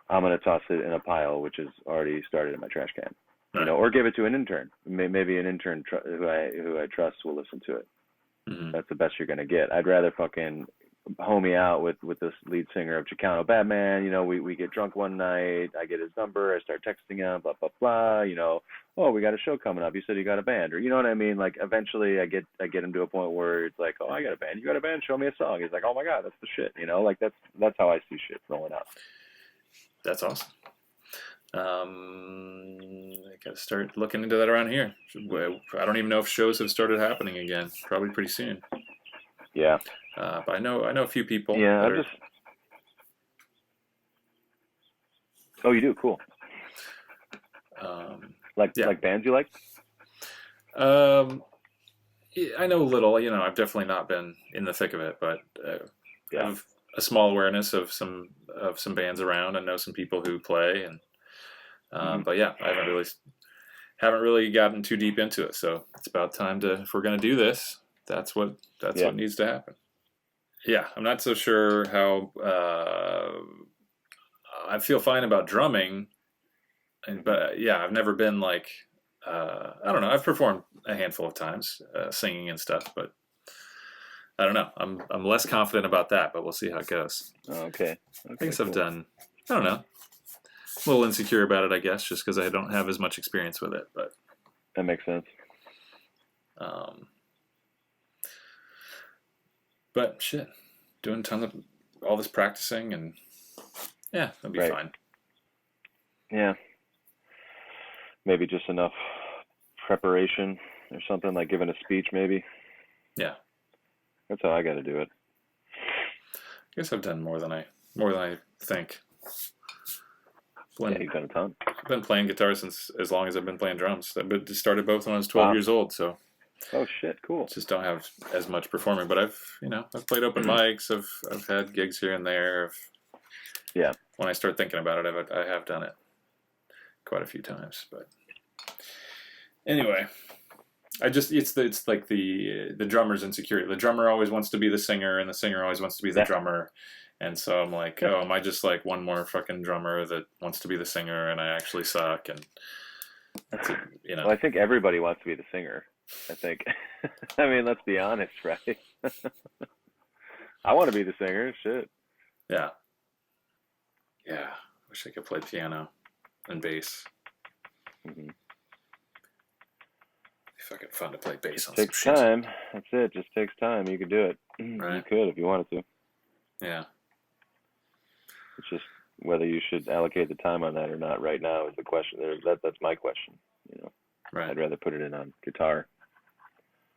I'm gonna toss it in a pile, which is already started in my trash can, you Right. know, or give it to an intern. Maybe an intern who I trust will listen to it. Hmm. That's the best you're gonna get. I'd rather fucking homie out with this lead singer of Chicano Batman. You know, we get drunk one night. I get his number. I start texting him. Blah blah blah. You know, oh, we got a show coming up. You said you got a band, or you know what I mean. Like eventually, I get him to a point where it's like, oh, I got a band. You got a band? Show me a song. He's like, oh my god, that's the shit. You know, like that's how I see shit rolling out. That's awesome. I gotta start looking into that around here. I don't even know if shows have started happening again. Probably pretty soon. Yeah. But I know a few people Yeah. that I'm are. just. Oh, you do? Cool. Um, yeah. Like bands you like? Um, yeah, I know a little. You know, I've definitely not been in the thick of it, but I Yeah. have a small awareness of some bands around. I know some people who play, and Hmm. but yeah, I haven't really gotten too deep into it. So it's about time to if we're gonna do this, that's Yeah. what needs to happen. Yeah, I'm not so sure how. I feel fine about drumming, Hmm. but yeah, I've never been like. I don't know. I've performed a handful of times, singing and stuff, but I don't know. I'm less confident about that, but we'll see how it goes. Okay. I Okay. guess I've Cool. done. I don't know. A little insecure about it, I guess, just because I don't have as much experience with it. That makes sense. Um, but shit, doing tons of all this practicing and yeah, that'll be Right. fine. Yeah. Maybe just enough preparation or something, like giving a speech maybe. Yeah, That's how I got to do it. I guess I've done more than I think. Yeah, When you've done a ton. I've been playing guitar since as long as I've been playing drums. I started both when I was 12 Wow. years old, so Oh shit, cool. just don't have as much performing. But I've played open mics. I've had gigs here and there. Yeah. when I start thinking about it, I have done it quite a few times. But anyway, it's like the drummer's insecurity. The drummer always wants to be the singer, and the singer always wants to be the Yeah. drummer. And so I'm like, Yeah. oh, am I just like one more fucking drummer that wants to be the singer, and I actually suck? And that's it, you know. Well, I think everybody wants to be the singer. I think. I mean, let's be honest, right? I want to be the singer. Shit. Yeah, yeah. Wish I could play piano and bass. Hmm. Be fucking fun to play bass Just on some takes shit. time. That's it. Just takes time. You could do it. Right. You could if you wanted to. Yeah. It's just whether you should allocate the time on that or not right now is the question. That's my question. You know, Right. I'd rather put it in on guitar.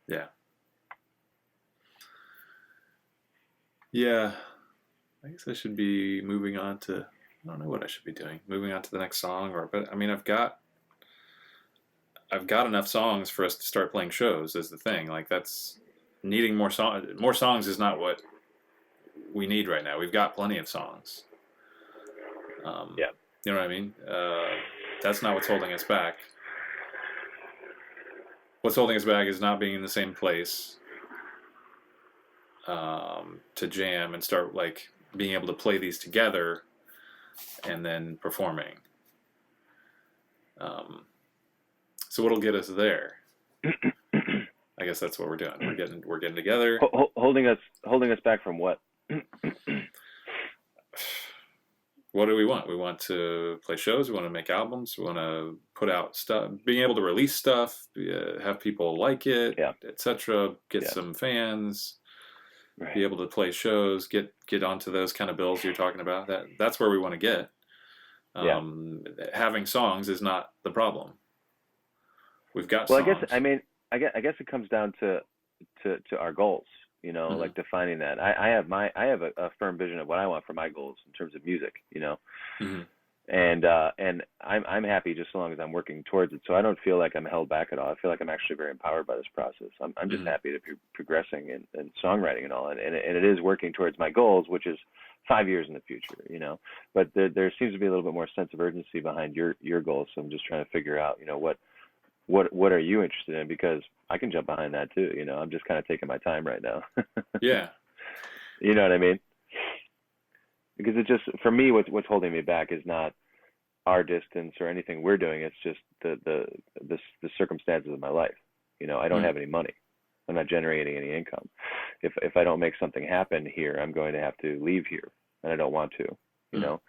Yeah. Yeah. I guess I should be moving on to. I don't know what I should be doing. Moving on to the next song, but I mean, I've got enough songs for us to start playing shows. Is the thing. Like that's needing more song. More songs is not what we need right now. We've got plenty of songs. Yeah. You know what I mean? That's not what's holding us back. What's holding us back is not being in the same place to jam and start like being able to play these together and then performing. So what'll get us there? I guess that's what we're doing. We're getting together. Holding us back from what? What do we want? We want to play shows. We want to make albums. We want to put out stuff. Being able to release stuff, have people like it, Yeah. etc. Get Yeah. some fans. Right. Be able to play shows. Get onto those kind of bills you're talking about. That's where we want to get. Yeah. Having songs is not the problem. We've got Well, songs. I guess it comes down to our goals. You know, Mhm. like defining that. I have a firm vision of what I want for my goals in terms of music. You know, Mhm. and I'm happy just so long as I'm working towards it. So I don't feel like I'm held back at all. I feel like I'm actually very empowered by this process. I'm just Mhm. happy to be progressing and songwriting and all, and it is working towards my goals, which is 5 years in the future. You know, but there seems to be a little bit more sense of urgency behind your goals. So I'm just trying to figure out, you know, what are you interested in? Because I can jump behind that too. You know, I'm just kind of taking my time right now. Yeah. You know what I mean? Because it just, for me, what's holding me back is not our distance or anything we're doing. It's just the circumstances of my life. You know, I don't Mhm. have any money. I'm not generating any income. If I don't make something happen here, I'm going to have to leave here, and I don't want to. You know,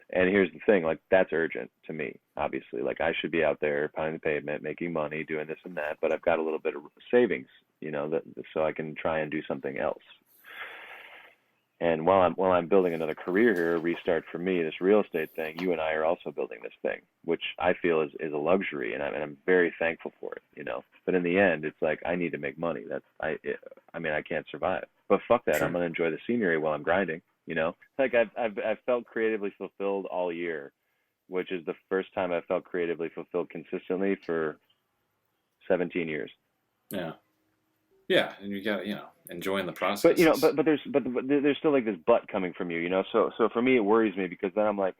and here's the thing, like that's urgent to me, obviously. Like I should be out there pounding the pavement, making money, doing this and that, but I've got a little bit of savings, you know, so I can try and do something else. And while I'm building another career here, a restart for me, this real estate thing, you and I are also building this thing, which I feel is a luxury, and I'm very thankful for it, you know. But in the end, it's like I need to make money. I mean, I can't survive. But fuck that, Sure. I'm gonna enjoy the scenery while I'm grinding, you know. Like I've felt creatively fulfilled all year, which is the first time I've felt creatively fulfilled consistently for 17 years. Yeah. Yeah, and you got, you know, enjoying the process. But you know, but there's still like this but coming from you, you know. So for me, it worries me because then I'm like,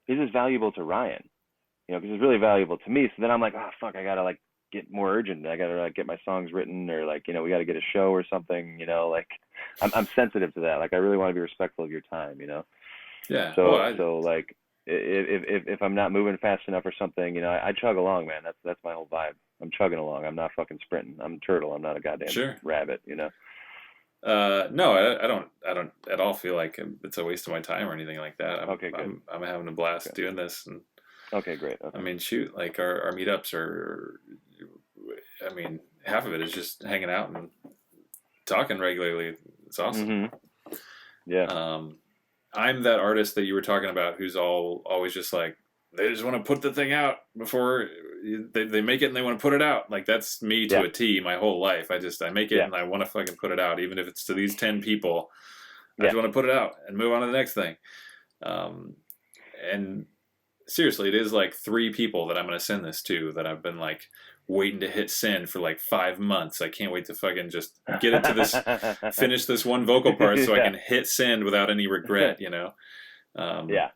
is this valuable to Ryan? You know, because it's really valuable to me. So then I'm like, oh fuck, I gotta like get more urgent. I gotta like get my songs written, or like, you know, we gotta get a show or something. You know, like I'm sensitive to that. Like I really want to be respectful of your time. You know. Yeah. So Well, so like if I'm not moving fast enough or something, you know, I chug along, man. That's my whole vibe. I'm chugging along. I'm not fucking sprinting. I'm a turtle. I'm not a goddamn Sure. rabbit. You know. No, I don't at all feel like it's a waste of my time or anything like that. Okay, good. I'm having a blast Okay. doing this, and Okay, great. Okay. I mean, shoot, like our meetups are, I mean, half of it is just hanging out and talking regularly. It's awesome. Mm-hmm. Yeah. I'm that artist that you were talking about who's always just like, they just want to put the thing out before they make it and they want to put it out. Like that's me to Yeah. a T my whole life. I make it Yeah. and I want to fucking put it out, even if it's to these 10 people. I Yeah. just want to put it out and move on to the next thing. And seriously, it is like 3 people that I'm going to send this to that I've been like waiting to hit send for like 5 months. I can't wait to fucking just get into this, finish this one vocal part so I Yeah. can hit send without any regret, you know? Um, Yeah.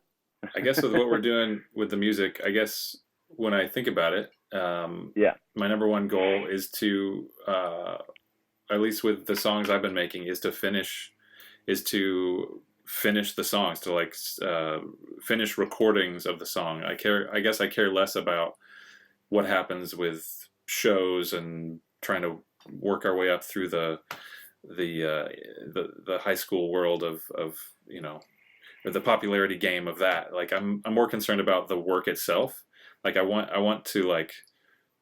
I guess with what we're doing with the music, I guess when I think about it, Yeah. my number one goal is to, at least with the songs I've been making, is to finish the songs, to like finish recordings of the song. I guess I care less about what happens with shows and trying to work our way up through the high school world of or the popularity game of that. Like I'm more concerned about the work itself. Like I want to, like,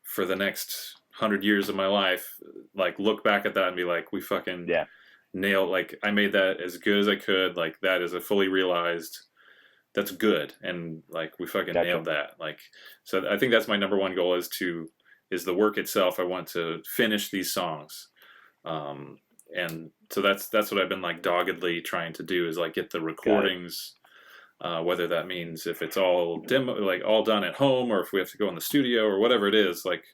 for the next 100 years of my life, like look back at that and be like, we fucking Yeah. nailed. Like I made that as good as I could. Like that is a fully realized. That's good, and like we fucking Gotcha. nailed that. Like, so I think that's my number one goal is the work itself. I want to finish these songs. And so that's what I've been like doggedly trying to do, is like get the Got it. recordings, whether that means if it's all demo, like all done at home, or if we have to go in the studio or whatever it is. Like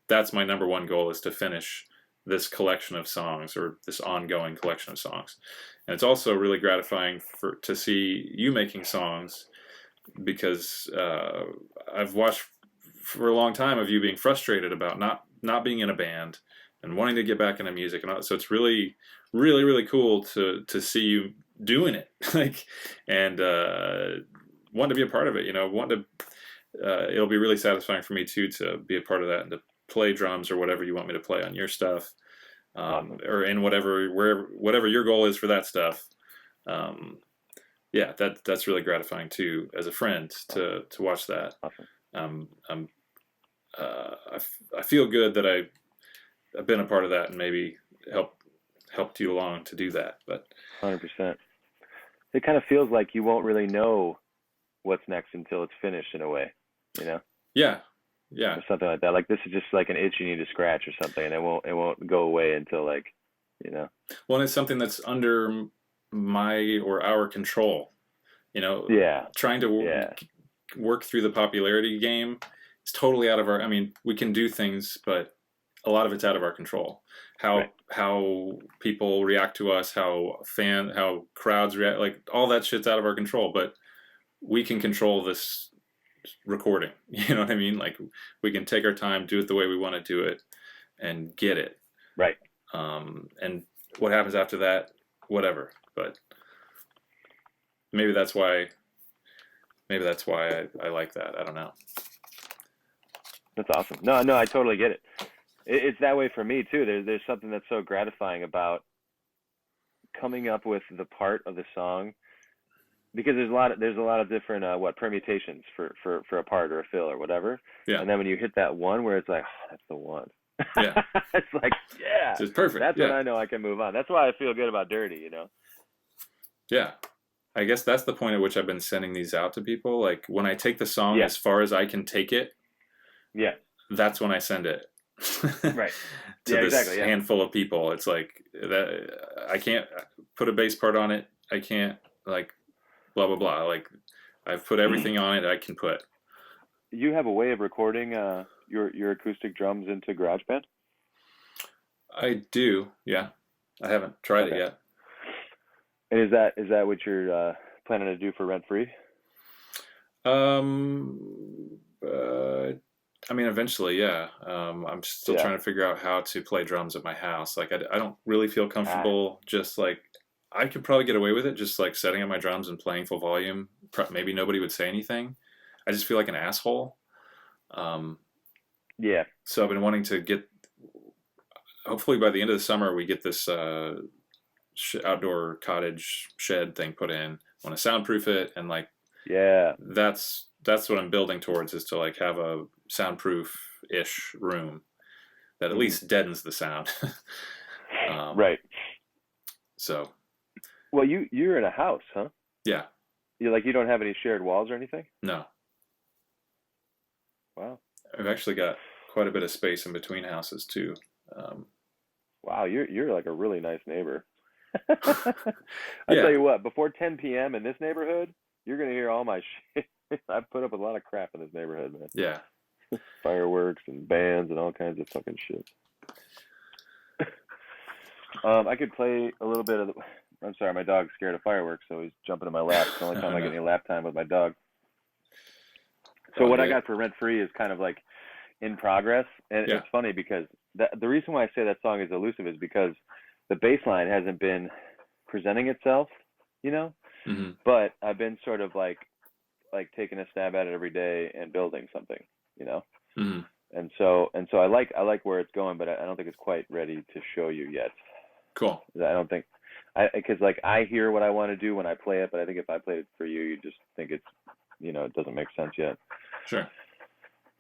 that's my number one goal, is to finish this collection of songs, or this ongoing collection of songs. And it's also really gratifying to see you making songs, because I've watched for a long time of you being frustrated about not being in a band and wanting to get back into music and all. So it's really, really, really cool to see you doing it, like, and want to be a part of it. Want to. It'll be really satisfying for me too to be a part of that and to play drums or whatever you want me to play on your stuff, Awesome. or in whatever your goal is for that stuff. Um, yeah, that's really gratifying too, as a friend, to watch that. Awesome. I'm I feel good that I've been a part of that and maybe helped you along to do that. But 100%. It kind of feels like you won't really know what's next until it's finished, in a way, you know, yeah, or something like that. Like this is just like an itch you need to scratch or something, and it won't go away until, like, you know. well, it's something that's under my or our control. Yeah. Trying to Yeah. work through the popularity game is totally out of our. I mean, we can do things, but a lot of it's out of our control. Right. How people react to us, how crowds react, like all that shit's out of our control. But we can control this recording. You know what I mean? Like we can take our time, do it the way we want to do it, and get it. Right. And what happens after that, whatever. But maybe that's why. Maybe that's why I like that. I don't know. That's awesome. No, no, I totally get it. It's that way for me too. There's something that's so gratifying about coming up with the part of the song, because there's a lot of different permutations for a part or a fill or whatever. Yeah. And then when you hit that one where it's like, oh, that's the one. Yeah. It's like, yeah. It's perfect. That's yeah. when I know I can move on. That's why I feel good about Dirty, you know. Yeah. I guess that's the point at which I've been sending these out to people. Like when I take the song Yeah. as far as I can take it, Yeah. that's when I send it. Right. To Yeah, this exactly. Yeah. handful of people. It's like that. I can't put a bass part on it. I can't, like, blah blah blah. Like I've put everything on it I can put. You have a way of recording your acoustic drums into GarageBand? I do. Yeah. I haven't tried it Okay. yet. And is that what you're planning to do for Rent Free? I mean, eventually, yeah. I'm still Yeah. trying to figure out how to play drums at my house. Like, I don't really feel comfortable just like, I could probably get away with it just like setting up my drums and playing full volume. Maybe nobody would say anything. I just feel like an asshole. Yeah. So I've been wanting to get, hopefully by the end of the summer, we get this outdoor cottage shed thing put in. I want to soundproof it, and like, Yeah. that's what I'm building towards, is to like have a soundproof-ish room that at least deadens the sound. Right. So. Well, you're in a house, huh? Yeah. You don't have any shared walls or anything? No. Wow. I've actually got quite a bit of space in between houses too. Wow, you're like a really nice neighbor. I tell you what, before 10 p.m. in this neighborhood, you're gonna hear all my shit. I've put up a lot of crap in this neighborhood, man. Yeah. Fireworks and bands and all kinds of fucking shit. I could play a little bit of I'm sorry, my dog's scared of fireworks, so he's jumping in my lap. It's the only time I get any lap time with my dog. So what I got for Rent Free is kind of like in progress, and it's funny because the reason why I say that song is elusive is because the bass line hasn't been presenting itself, you know. Mm-hmm. But I've been sort of like taking a stab at it every day and building something, you know. Mm-hmm. And so I like where it's going, but I don't think it's quite ready to show you yet. Cool. I don't think because like I hear what I want to do when I play it, but I think if I played it for you, you just think it's, you know, it doesn't make sense yet. Sure.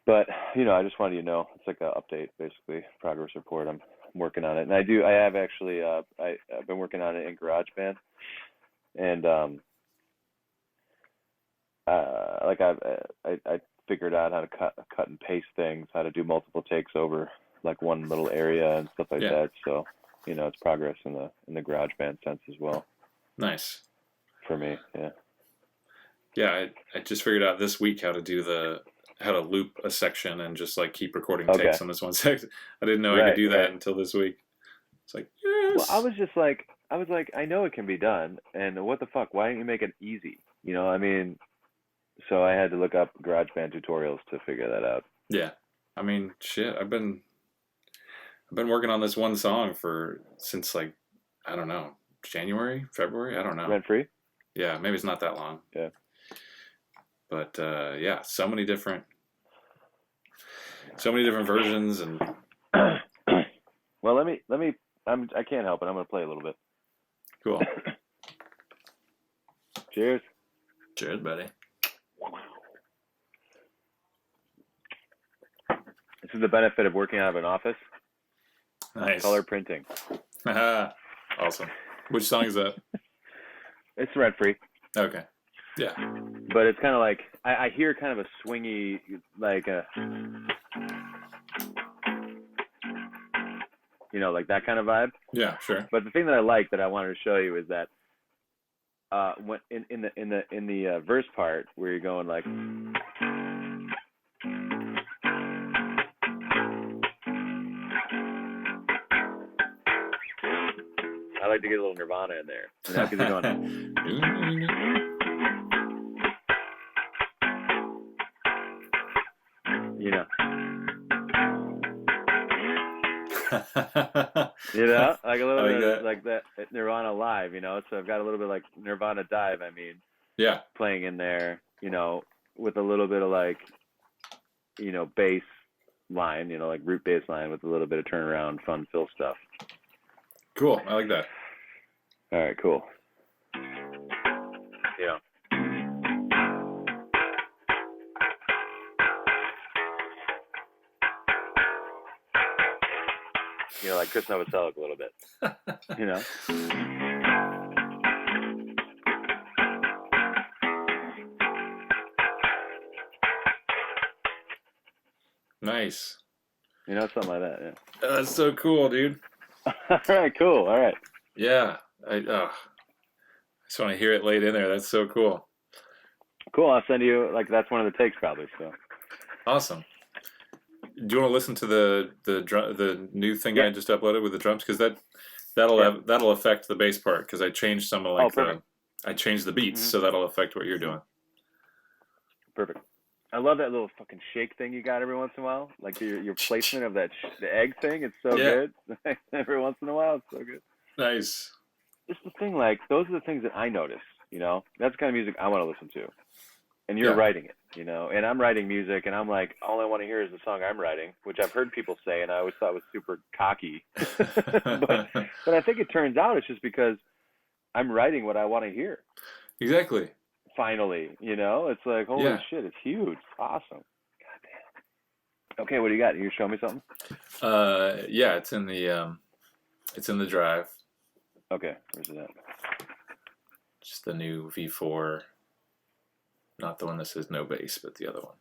But, you know, I just wanted you to know, it's like an update, basically, progress report. I'm working on it. And I have actually, I've been working on it in GarageBand. And, like I figured out how to cut and paste things, how to do multiple takes over like one little area and stuff like that. So, you know, it's progress in the GarageBand sense as well. Nice. For me, yeah. Yeah, I just figured out this week how to loop a section and just like keep recording takes on this one section. I didn't know I could do that until this week. It's like, yes. Well, I was like, I know it can be done, and what the fuck? Why don't you make it easy? You know, I mean, so I had to look up GarageBand tutorials to figure that out. Yeah, I mean, shit. I've been working on this one song since like, I don't know, January, February. I don't know. Rent Free? Yeah, maybe it's not that long. Yeah. But yeah, so many different versions and. Well, let me. I can't help it. I'm gonna play a little bit. Cool. Cheers. Cheers, buddy. This is the benefit of working out of an office. Nice. Color printing. Awesome. Which song is that? It's Rent Free. Okay. Yeah. But it's kind of like I hear kind of a swingy, like a, you know, like that kind of vibe. Yeah, sure. But the thing that I like that I wanted to show you is that when in the verse part where you're going like. I like to get a little Nirvana in there. You know, because you're going. You know. You know, like a little bit of, like that Nirvana live, you know. So I've got a little bit like Nirvana dive. I mean, yeah, playing in there, you know, with a little bit of like, you know, bass line, you know, like root bass line with a little bit of turnaround, fun fill stuff. Cool, I like that. All right, cool. Yeah. You know, like Chris Novoselic a little bit. You know? Nice. You know, something like that, yeah. That's so cool, dude. All right, cool. All right. Yeah. I just want to hear it laid in there. That's so cool. Cool. I'll send you, like, that's one of the takes probably, so. Awesome. Do you want to listen to the new thing I just uploaded with the drums? Because that'll affect the bass part, because I changed some of I changed the beats, so that'll affect what you're doing. Perfect. I love that little fucking shake thing you got every once in a while. Like your placement of that the egg thing. It's so good. Every once in a while, it's so good. Nice. It's the thing. Like those are the things that I notice. You know, that's the kind of music I want to listen to. And you're writing it. You know, and I'm writing music, and I'm like, all I want to hear is the song I'm writing, which I've heard people say, and I always thought was super cocky. but I think it turns out it's just because I'm writing what I want to hear. Exactly. Finally, you know, it's like, holy shit, it's huge. It's awesome. God damn. Okay, what do you got? You show me something? Yeah, it's in the drive. Okay, where's it at? Just the new V4, not the one that says no bass, but the other one.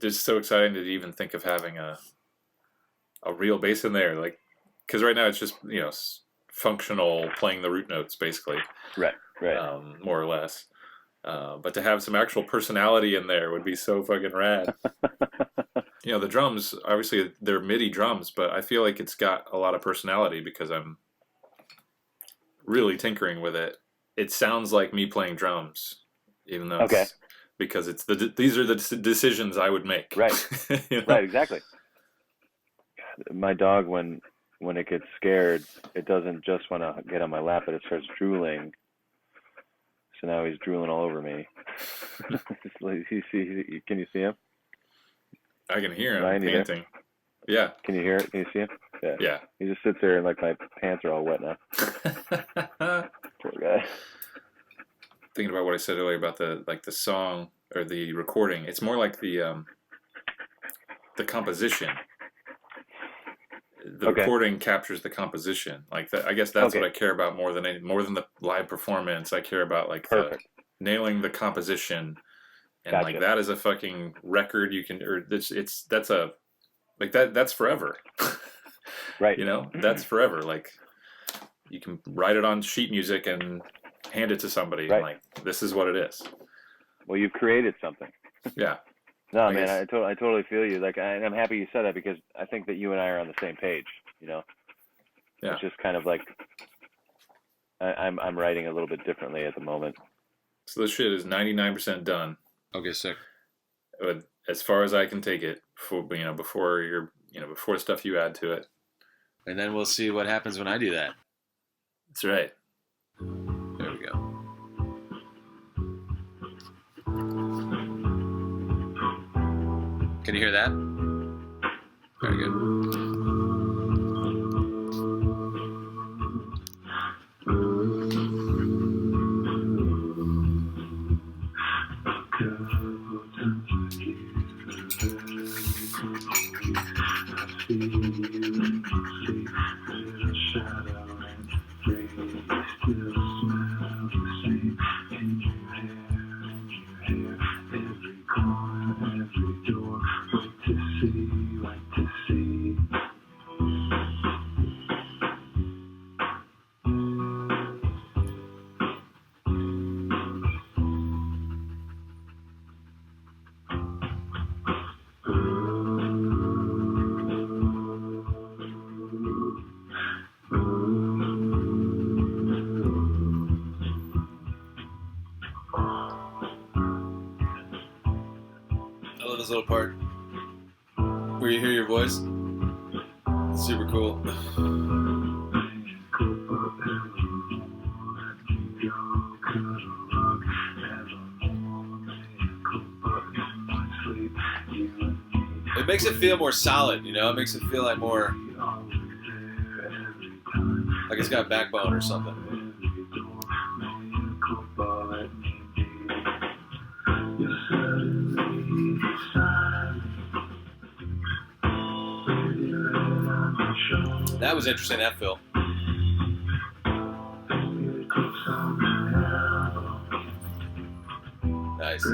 It's so exciting to even think of having a real bass in there, like, because right now it's just, you know, functional playing the root notes basically. Right. More or less. But to have some actual personality in there would be so fucking rad. You know, the drums, obviously they're MIDI drums, but I feel like it's got a lot of personality because I'm really tinkering with it, it sounds like me playing drums, even though Okay. it's because it's these are the decisions I would make. Right. You know? Right. Exactly. My dog, when it gets scared, it doesn't just want to get on my lap, but it starts drooling. So now he's drooling all over me. Can you see him? I can hear him Ryan, you there? panting. Yeah. Can you hear it? Can you see him? Yeah. Yeah. He just sits there and like my pants are all wet now. Poor guy. Thinking about what I said earlier about the song or the recording, it's more like the composition. The Okay. recording captures the composition. Like that, I guess that's Okay. what I care about more than the live performance. I care about like nailing the composition, and Gotcha. like that is a fucking record you can, or that's a like that's forever. Right. You know, that's forever. Like you can write it on sheet music and hand it to somebody, Right. and like this is what it is. Well, you've created something. Yeah. No, man, I totally feel you. Like, I'm happy you said that because I think that you and I are on the same page. You know, Yeah. It's just kind of like I'm writing a little bit differently at the moment. So this shit is 99% done. Okay, sick. But as far as I can take it, before stuff you add to it. And then we'll see what happens when I do that. That's right. There we go. Can you hear that? Very good. I love this little part where you hear your voice. It's super cool. It makes it feel more solid, you know? It makes it feel like more like it's got backbone or something. That was interesting, that Phil. Nice.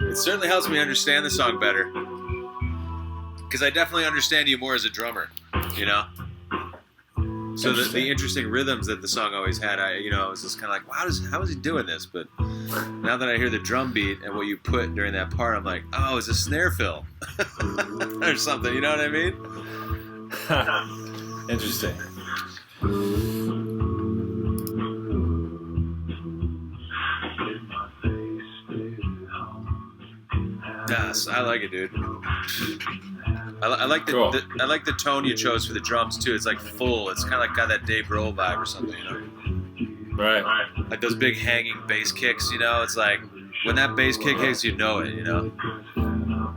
It certainly helps me understand the song better. Because I definitely understand you more as a drummer, you know? So the interesting rhythms that the song always had, I was just kind of like, wow, how is he doing this? But now that I hear the drum beat and what you put during that part, I'm like, oh, it's a snare fill or something. You know what I mean? Interesting. Yes, I like it, dude. I like the tone you chose for the drums too. It's like full. It's kind of like got that Dave Grohl vibe or something, you know? Right. Like those big hanging bass kicks, you know? It's like when that bass kick hits, you know it, you know?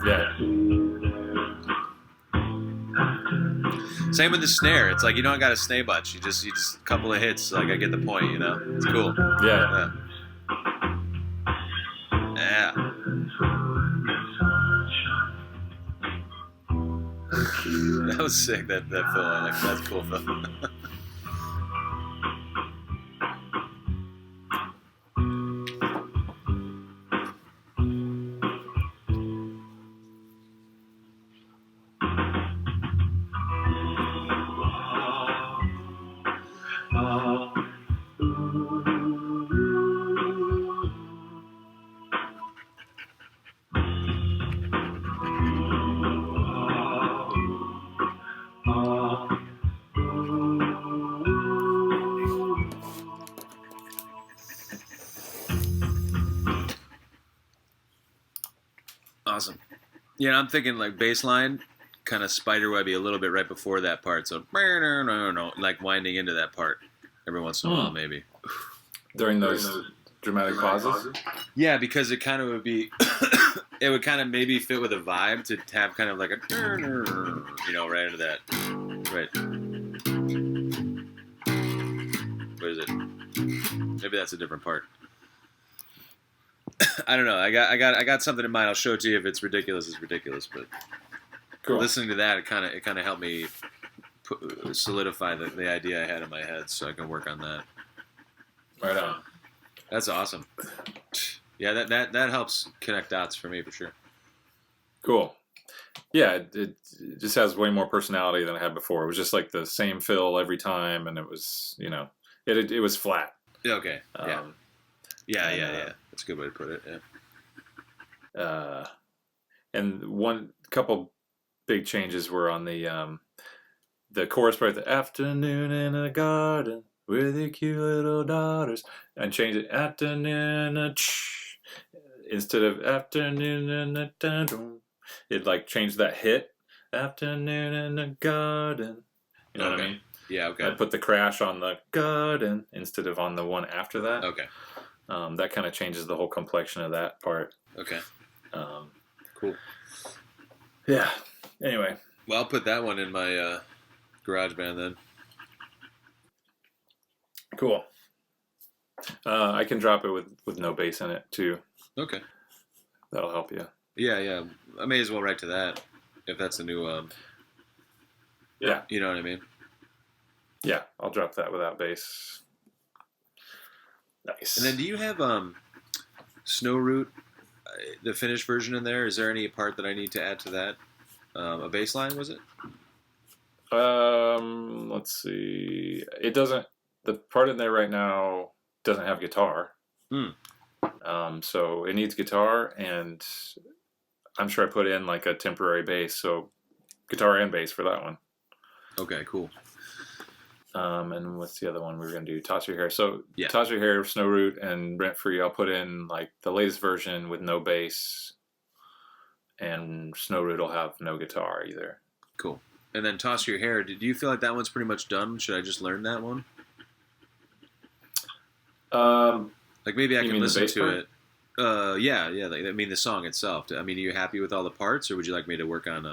Yeah. Same with the snare. It's like you don't got to snare much. You just a couple of hits. Like I get the point, you know? It's cool. Yeah. Yeah. That was sick. That Phil. I like that's cool, Phil. Awesome. Yeah, I'm thinking like bass line, kind of spiderwebby a little bit right before that part. So like winding into that part every once in a while, maybe. During those dramatic pauses? Yeah, because it kind of would be, it would kind of maybe fit with a vibe to have kind of like a, right into that. Right. What is it? Maybe that's a different part. I don't know. I got something in mind. I'll show it to you. If it's ridiculous, it's ridiculous. But Cool. listening to that, it kind of helped me solidify the idea I had in my head, so I can work on that. Right on. That's awesome. Yeah, that helps connect dots for me for sure. Cool. Yeah, it just has way more personality than I had before. It was just like the same fill every time, and it was, it was flat. Okay. Yeah. That's a good way to put it. Yeah. And one couple big changes were on the chorus part, the afternoon in a garden with your cute little daughters, and change it afternoon instead of afternoon in a dun. It like changed that hit afternoon in a garden. You know what I mean? Yeah. Okay. I put the crash on the garden instead of on the one after that. Okay. That kind of changes the whole complexion of that part. Okay. Cool. Yeah. Anyway. Well, I'll put that one in my GarageBand then. Cool. I can drop it with no bass in it too. Okay. That'll help you. Yeah. I may as well write to that if that's a new. Yeah. You know what I mean? Yeah, I'll drop that without bass. Nice. And then, do you have Snow Root, the finished version in there? Is there any part that I need to add to that? A bass line, was it? Let's see. It doesn't. The part in there right now doesn't have guitar. So it needs guitar, and I'm sure I put in like a temporary bass, so guitar and bass for that one. Okay, cool. And what's the other one we were going to do? Toss Your Hair. So Yeah. Toss Your Hair, Snow Root, and Rent Free, I'll put in like the latest version with no bass, and Snow Root will have no guitar either. Cool. And then Toss Your Hair, do you feel like that one's pretty much done? Should I just learn that one? Like maybe I You can mean the listen bass to part? it. Yeah. Like, I mean the song itself. I mean, are you happy with all the parts, or would you like me to work on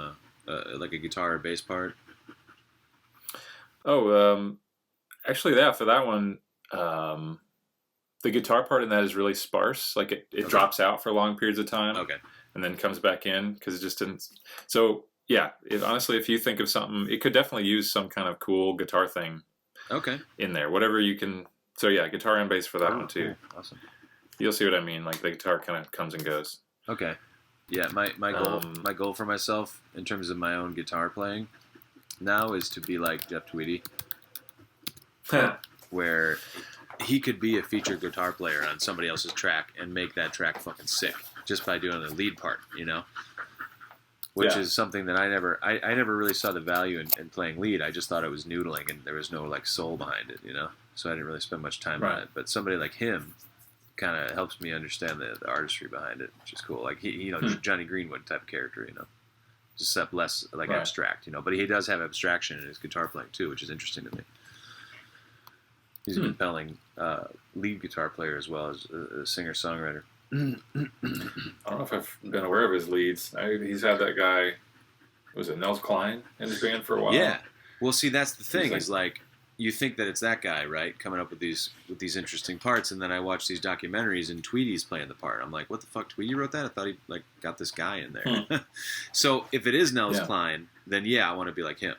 like a guitar or bass part? Actually, for that one, the guitar part in that is really sparse. Like it drops out for long periods of time. Okay. And then comes back in because it just didn't. So yeah, honestly, if you think of something, it could definitely use some kind of cool guitar thing. Okay. In there, whatever you can. So yeah, guitar and bass for that one too. Cool. Awesome. You'll see what I mean. Like the guitar kind of comes and goes. Okay. Yeah, my goal for myself in terms of my own guitar playing now is to be like Jeff Tweedy, where he could be a featured guitar player on somebody else's track and make that track fucking sick just by doing the lead part, Which is something that I never really saw the value in playing lead. I just thought it was noodling and there was no like soul behind it, So I didn't really spend much time on it. But somebody like him kind of helps me understand the artistry behind it, which is cool. Like he, Johnny Greenwood type of character, just less like abstract, But he does have abstraction in his guitar playing too, which is interesting to me. He's a compelling lead guitar player as well as a singer-songwriter. I don't know if I've been aware of his leads. He's had that guy, was it Nels Klein, in his band for a while? Yeah. Well, see, that's the thing. He's like, You think that it's that guy, right, coming up with these interesting parts, and then I watch these documentaries and Tweedy's playing the part. I'm like, what the fuck? Tweedy wrote that? I thought he got this guy in there. So if it is Nels Klein, then I want to be like him.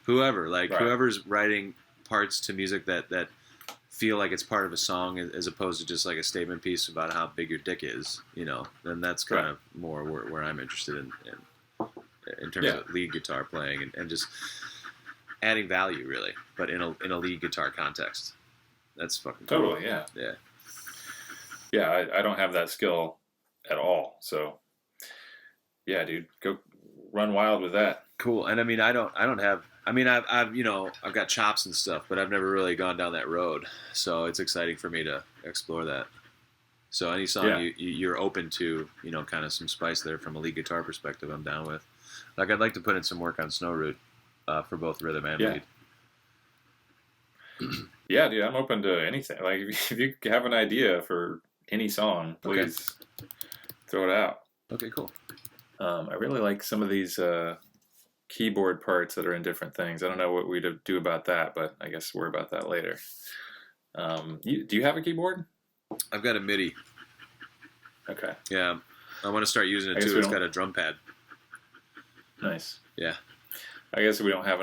Whoever's writing parts to music that feel like it's part of a song as opposed to just like a statement piece about how big your dick is, then that's kind of more where I'm interested in terms of lead guitar playing and just adding value, really, but in a lead guitar context. That's fucking cool. Totally, yeah. Yeah. Yeah, I don't have that skill at all, so yeah, dude, go run wild with that. Cool. And I mean, I don't have. I mean, I've got chops and stuff, but I've never really gone down that road. So it's exciting for me to explore that. So any song Yeah. you're open to, kind of some spice there from a lead guitar perspective, I'm down with. Like I'd like to put in some work on Snow Root for both rhythm and Yeah. lead. Yeah, dude, I'm open to anything. Like, if you have an idea for any song, please throw it out. Okay, cool. I really like some of these keyboard parts that are in different things. I don't know what we'd do about that, but I guess we're about that later. Do you have a keyboard? I've got a MIDI. Okay. Yeah, I want to start using I it guess too. we It's don't- got a drum pad. Nice. Yeah. I guess we don't have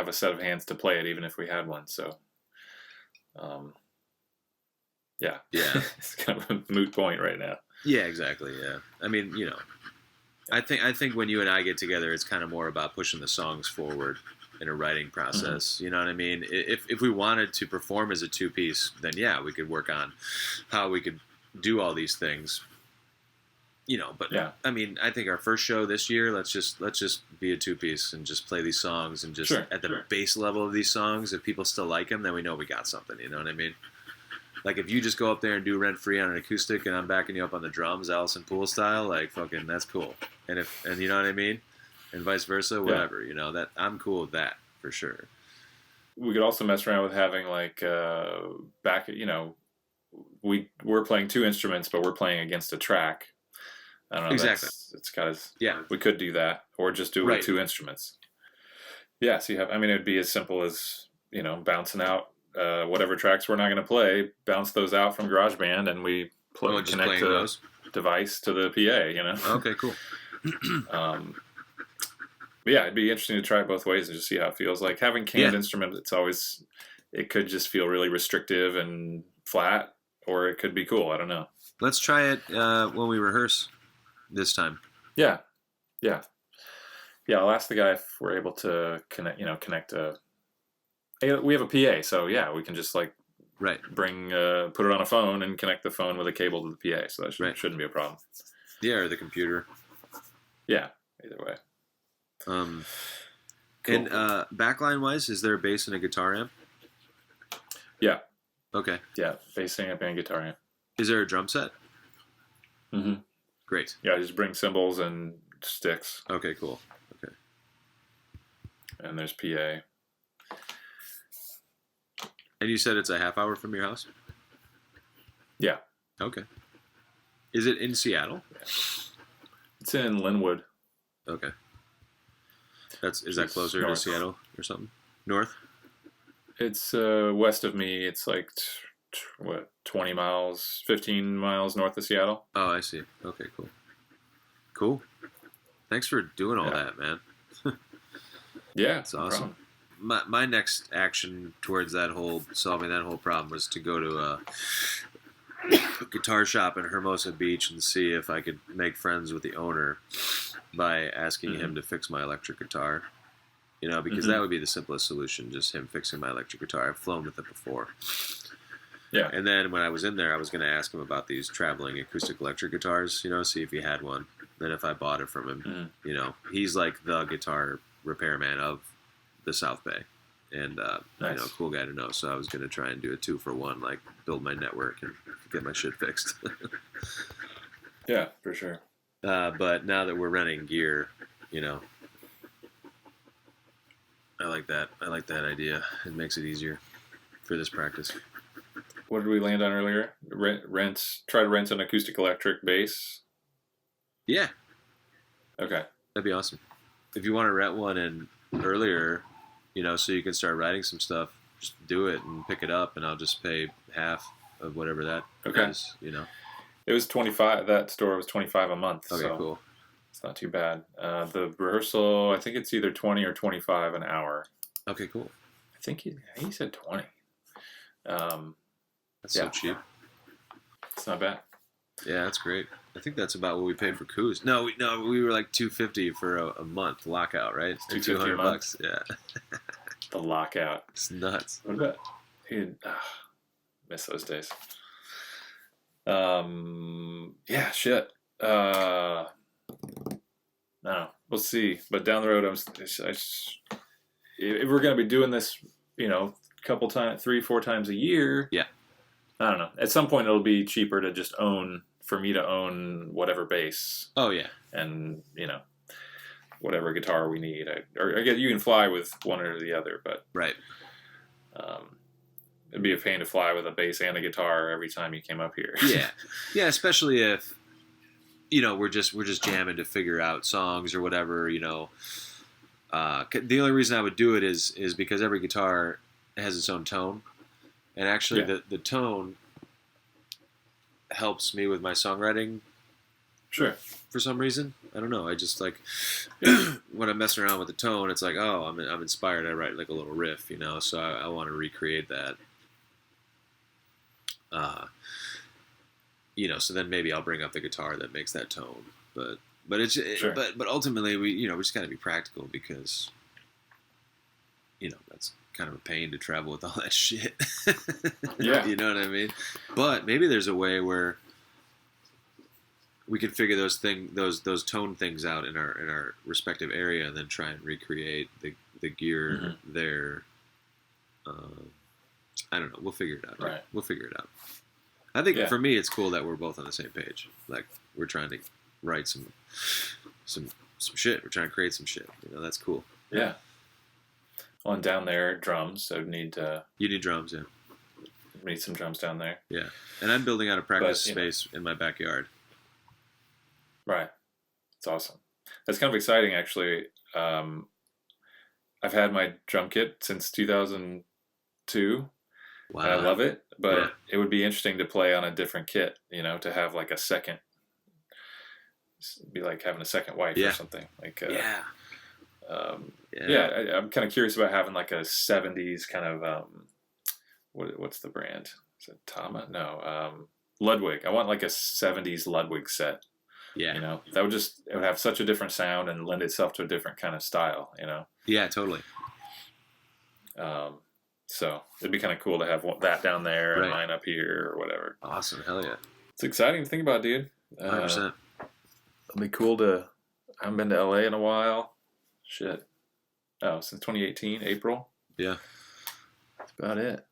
a set of hands to play it, even if we had one. So, yeah. Yeah. It's kind of a moot point right now. Yeah, exactly. Yeah. I mean, I think when you and I get together, it's kind of more about pushing the songs forward in a writing process. Mm-hmm. You know what I mean? If we wanted to perform as a two-piece, then yeah, we could work on how we could do all these things. But Yeah. I mean, I think our first show this year, let's just be a two-piece and just play these songs and just at the base level of these songs, if people still like them, then we know we got something. You know what I mean? Like if you just go up there and do Rent Free on an acoustic and I'm backing you up on the drums, Allison Poole style, like fucking that's cool. And you know what I mean? And vice versa, whatever, that I'm cool with that for sure. We could also mess around with having like we're playing two instruments, but we're playing against a track. I don't know. Exactly. It's kind of Yeah. We could do that, or just do it with two instruments. Yeah. So it'd be as simple as bouncing out whatever tracks we're not going to play, bounce those out from GarageBand, and we connect the device to the PA. Okay, cool. But yeah, it'd be interesting to try it both ways and just see how it feels. Like having canned instruments, it could just feel really restrictive and flat, or it could be cool. I don't know. Let's try it when we rehearse this time. Yeah. I'll ask the guy if we're able to connect a. Hey, we have a PA, so yeah, we can just like bring put it on a phone and connect the phone with a cable to the PA. So that shouldn't be a problem. Yeah, or the computer. Yeah, either way. Cool. And backline wise, is there a bass and a guitar amp? Yeah. Okay. Yeah, bass amp and guitar amp. Is there a drum set? Mm-hmm. Great. Yeah, just bring cymbals and sticks. Okay, cool. Okay. And there's PA. And you said it's a half hour from your house? Yeah. Okay. Is it in Seattle? Yeah. It's in Linwood. Okay. Is that closer to Seattle or something? North? It's west of me. It's like 20 miles, 15 miles north of Seattle. Oh, I see. Okay, cool. Thanks for doing all that, man. Yeah, it's awesome. My next action towards solving that whole problem was to go to a guitar shop in Hermosa Beach and see if I could make friends with the owner by asking him to fix my electric guitar. Because that would be the simplest solution, just him fixing my electric guitar. I've flown with it before. Yeah. And then when I was in there, I was going to ask him about these traveling acoustic electric guitars, see if he had one. Then if I bought it from him, he's like the guitar repairman of the South Bay. And, nice. Cool guy to know. So I was going to try and do a 2-for-1, like build my network and get my shit fixed. Yeah, for sure. But now that we're renting gear, I like that. I like that idea. It makes it easier for this practice. What did we land on earlier? Try to rent an acoustic electric bass. Yeah. Okay. That'd be awesome. If you want to rent one in earlier, so you can start writing some stuff, just do it and pick it up, and I'll just pay half of whatever that is. It was 25. That store was 25 a month. Okay, so cool. It's not too bad. The rehearsal, I think it's either 20 or 25 an hour. Okay, cool. I think he said 20. That's so cheap. It's not bad. Yeah, that's great. I think that's about what we paid for Coos. No, we were like $250 for a month lockout, right? It's $200. Yeah. The lockout. It's nuts. What about? Miss those days. Yeah, shit. No, we'll see. But down the road, if we're gonna be doing this, couple times, 3-4 times a year. Yeah. I don't know. At some point, it'll be cheaper to just for me to own whatever bass Oh yeah. and whatever guitar we need. I guess you can fly with one or the other, but Right. it'd be a pain to fly with a bass and a guitar every time you came up here. Yeah. Yeah, especially if we're just jamming to figure out songs or whatever. The only reason I would do it is because every guitar has its own tone, and actually the tone helps me with my songwriting. Sure. For some reason, I don't know. I just like when I'm messing around with the tone, it's like, oh, I'm inspired. I write like a little riff, So I want to recreate that. So then maybe I'll bring up the guitar that makes that tone. But Sure. but ultimately we just got to be practical because that's kind of a pain to travel with all that shit. Yeah. You know what I mean? But maybe there's a way where we could figure those tone things out in our respective area and then try and recreate the gear there. I don't know. We'll figure it out. Right. We'll figure it out. I think for me, it's cool that we're both on the same page. Like we're trying to write some shit. We're trying to create some shit. That's cool. Yeah. Well, and down there, drums. So You need drums, yeah. need some drums down there. Yeah, and I'm building out a practice space in my backyard. Right. It's awesome. That's kind of exciting, actually. I've had my drum kit since 2002. Wow. And I love it, but it would be interesting to play on a different kit, to have like a second, be like having a second wife or something. Like, I'm kind of curious about having like a 70s kind of, what's the brand? Is it Tama? No, Ludwig. I want like a 70s Ludwig set. Yeah. It would have such a different sound and lend itself to a different kind of style, Yeah, totally. So it'd be kind of cool to have that down there and mine up here or whatever. Awesome. Hell yeah. It's exciting to think about, dude. 100%. It'll be cool I haven't been to LA in a while. Shit. Oh, since 2018, April. Yeah. That's about it.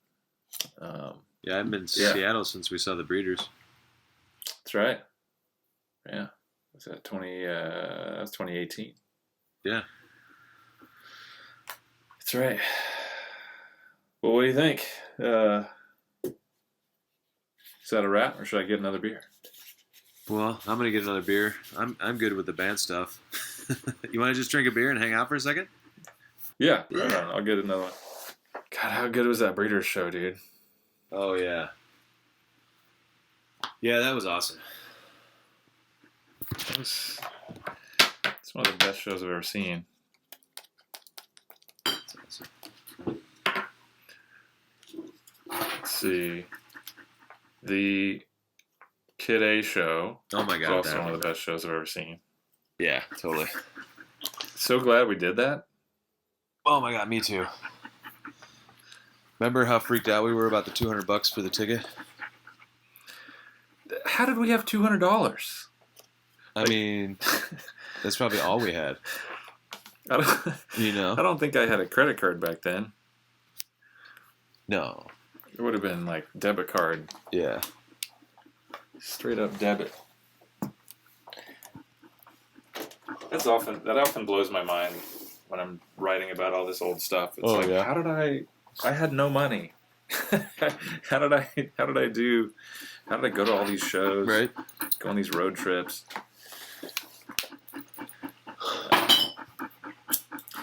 Yeah, I've been to Seattle since we saw the Breeders. That's right. Yeah. Was that 2018. Yeah. That's right. Well, what do you think? Is that a wrap, or should I get another beer? Well, I'm gonna get another beer. I'm good with the band stuff. You want to just drink a beer and hang out for a second? Yeah. Right on. I'll get another one. God, how good was that Breeders show, dude? Oh yeah. Yeah, that was awesome. It's one of the best shows I've ever seen. That's awesome. Let's see. The Kid A show. Oh my is god, also one of the best shows I've ever seen. Yeah, totally. So glad we did that. Oh my god, me too. Remember how freaked out we were about the $200 for the ticket? How did we have $200? I mean, that's probably all we had. I don't think I had a credit card back then. No. It would have been like debit card. Yeah. Straight up debit. That often blows my mind when I'm writing about all this old stuff. It's how did I had no money. How did I go to all these shows? Right. Go on these road trips.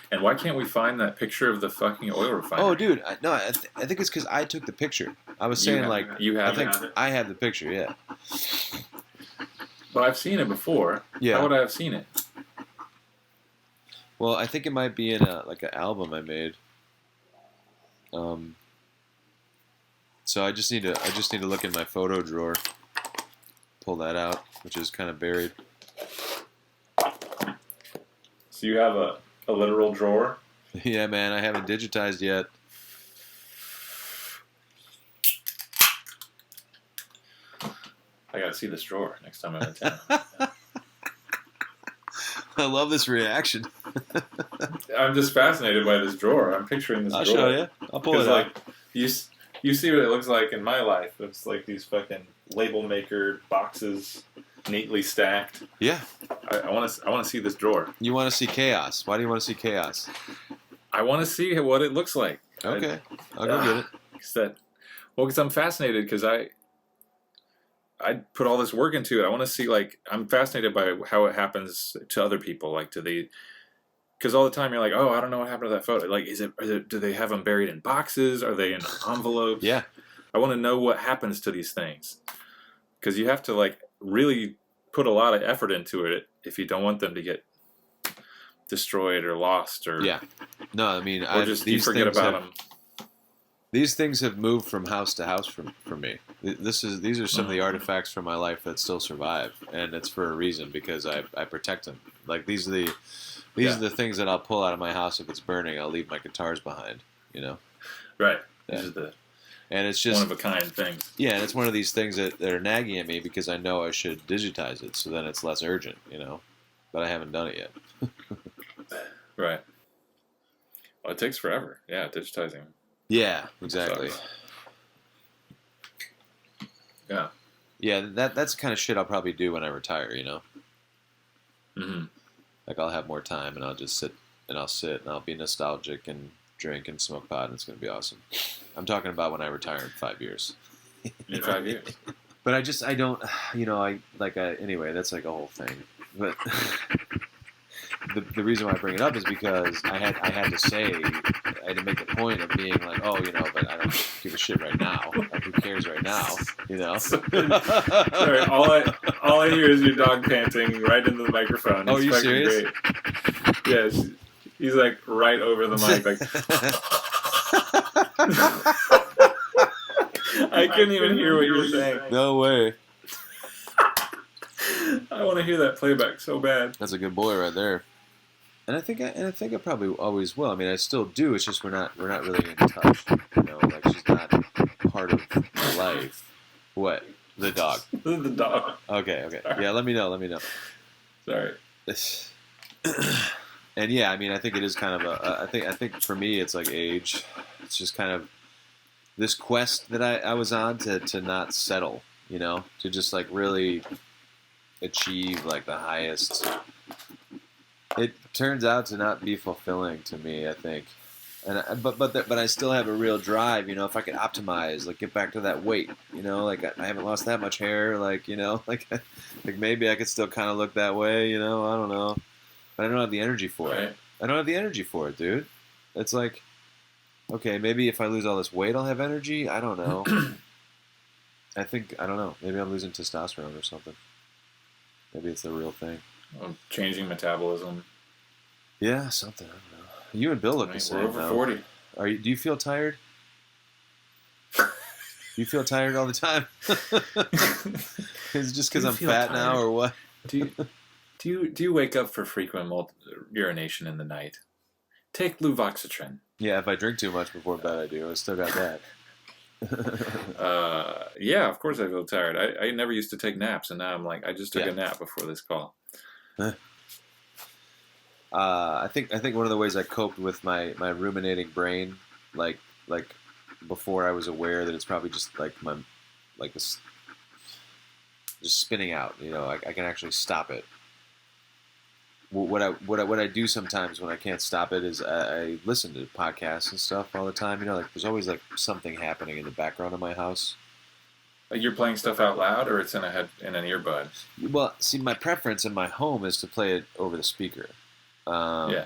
And why can't we find that picture of the fucking oil refinery? Oh, dude, I think it's because I took the picture. I was saying I have the picture, yeah. But I've seen it before. Yeah. How would I have seen it? Well, I think it might be in an album I made. So I just need to look in my photo drawer, pull that out, which is kind of buried. So you have a literal drawer? Yeah, man, I haven't digitized yet. I gotta see this drawer next time I'm in town. I love this reaction. I'm just fascinated by this drawer. I'm picturing this I'll drawer. show you. I'll pull it out. You see what it looks like in my life. It's like these fucking label maker boxes neatly stacked. Yeah. I want to see this drawer. You want to see chaos. Why do you want to see chaos? I want to see what it looks like. Okay. I'll go get it. Because I'm fascinated because I put all this work into it. I want to see, like, I'm fascinated by how it happens to other people, like because all the time you're like, oh, I don't know what happened to that photo. Like, do they have them buried in boxes? Are they in envelopes? Yeah. I want to know what happens to these things because you have to like really put a lot of effort into it if you don't want them to get destroyed or lost or No, I mean, or just you forget about them. These things have moved from house to house for me. These are some of the artifacts from my life that still survive, and it's for a reason because I protect them. Like these are the things that I'll pull out of my house if it's burning. I'll leave my guitars behind. You know. Right. Yeah. These are and it's just one of a kind things. Yeah, and it's one of these things that are nagging at me because I know I should digitize it, so then it's less urgent. You know, but I haven't done it yet. Right. Well, it takes forever. Yeah, digitizing. Yeah, exactly. Sucks. Yeah. Yeah, that's the kind of shit I'll probably do when I retire, you know? Mm-hmm. Like, I'll have more time, and I'll just sit, and I'll be nostalgic and drink and smoke pot, and it's going to be awesome. I'm talking about when I retire in 5 years. In 5 years. But I don't, anyway, that's like a whole thing. But the reason why I bring it up is because I had to make a point of being like, oh, you know, but I don't give a shit right now. Like, who cares right now, you know? Sorry, all I hear is your dog panting right into the microphone. Oh, are you serious? Great. Yes, he's like right over the mic, like. I couldn't even hear what you were saying. No way. I want to hear that playback so bad. That's a good boy right there. And I think I probably always will. I mean, I still do. It's just we're not really in touch. You know, like she's not part of my life. What? The dog. The dog. Okay. Sorry. Yeah, let me know. Sorry. And yeah, I mean, I think it is kind of I think for me, it's like age. It's just kind of this quest that I was on to not settle. You know, to just like really achieve like the highest. It turns out to not be fulfilling to me, I think, but I still have a real drive. You know, if I could optimize, like get back to that weight. You know, like I haven't lost that much hair. Like, you know, like maybe I could still kind of look that way. You know, I don't know, but I don't have the energy for it. I don't have the energy for it, dude. It's like, okay, maybe if I lose all this weight, I'll have energy. I don't know. I don't know. Maybe I'm losing testosterone or something. Maybe it's the real thing. Changing metabolism. Yeah, something. I don't know. You and Bill look the same. We're over 40. Do you feel tired? You feel tired all the time? Is it just because I'm fat now, or what? Do you wake up for frequent urination in the night? Take Luvoxitrin. Yeah, if I drink too much before bed, I do. I still got that. Yeah, of course I feel tired. I never used to take naps, and now I'm like, I just took a nap before this call. I think one of the ways I coped with my ruminating brain, like before I was aware that it's probably just just spinning out. You know, I can actually stop it. What I do sometimes when I can't stop it is I listen to podcasts and stuff all the time. You know, like there's always like something happening in the background of my house. Like you're playing stuff out loud, or it's in an earbud. Well, see, my preference in my home is to play it over the speaker. Yeah.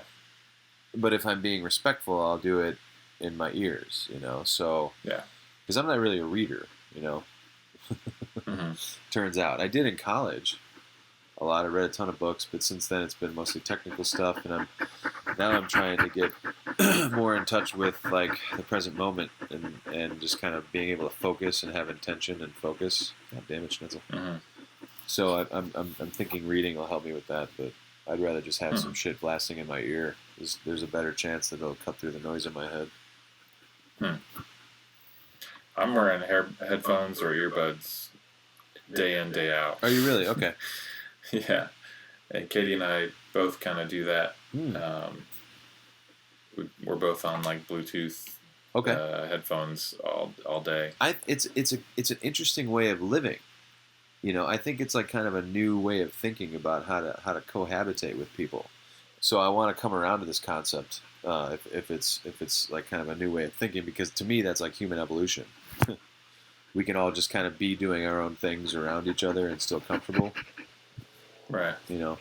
But if I'm being respectful, I'll do it in my ears. You know, so yeah, because I'm not really a reader. You know, mm-hmm. Turns out I did in college. A lot. I read a ton of books, but since then it's been mostly technical stuff, and I'm trying to get more in touch with like the present moment and just kind of being able to focus and have intention and focus. God damn it, Schnitzel. Mm-hmm. So I'm thinking reading will help me with that, but I'd rather just have some shit blasting in my ear. There's a better chance that it'll cut through the noise in my head. I'm wearing headphones or earbuds day in, day out. Are you really? Okay. Yeah, and Katie and I both kind of do that. We're both on like Bluetooth Okay. headphones all day. It's an interesting way of living. You know, I think it's like kind of a new way of thinking about how to cohabitate with people. So I want to come around to this concept if it's like kind of a new way of thinking, because to me that's like human evolution. We can all just kind of be doing our own things around each other and still comfortable. Right. You know,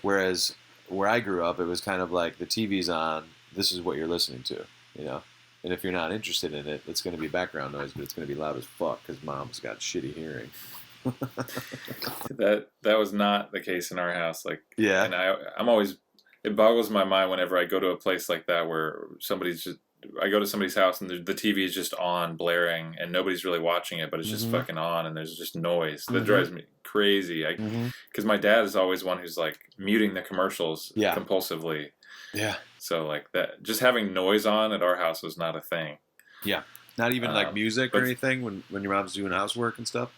whereas where I grew up, it was kind of like the TV's on. This is what you're listening to. You know. And if you're not interested in it, it's going to be background noise, but it's going to be loud as fuck because mom's got shitty hearing. That was not the case in our house. Like, Yeah. and I'm always, it boggles my mind whenever I go to a place like that where I go to somebody's house and the TV is just on blaring and nobody's really watching it, but it's just fucking on and there's just noise. That drives me crazy. Because my dad is always one who's like muting the commercials compulsively. Yeah. So like that, just having noise on at our house was not a thing. Yeah. Not even like music or anything when your mom's doing housework and stuff?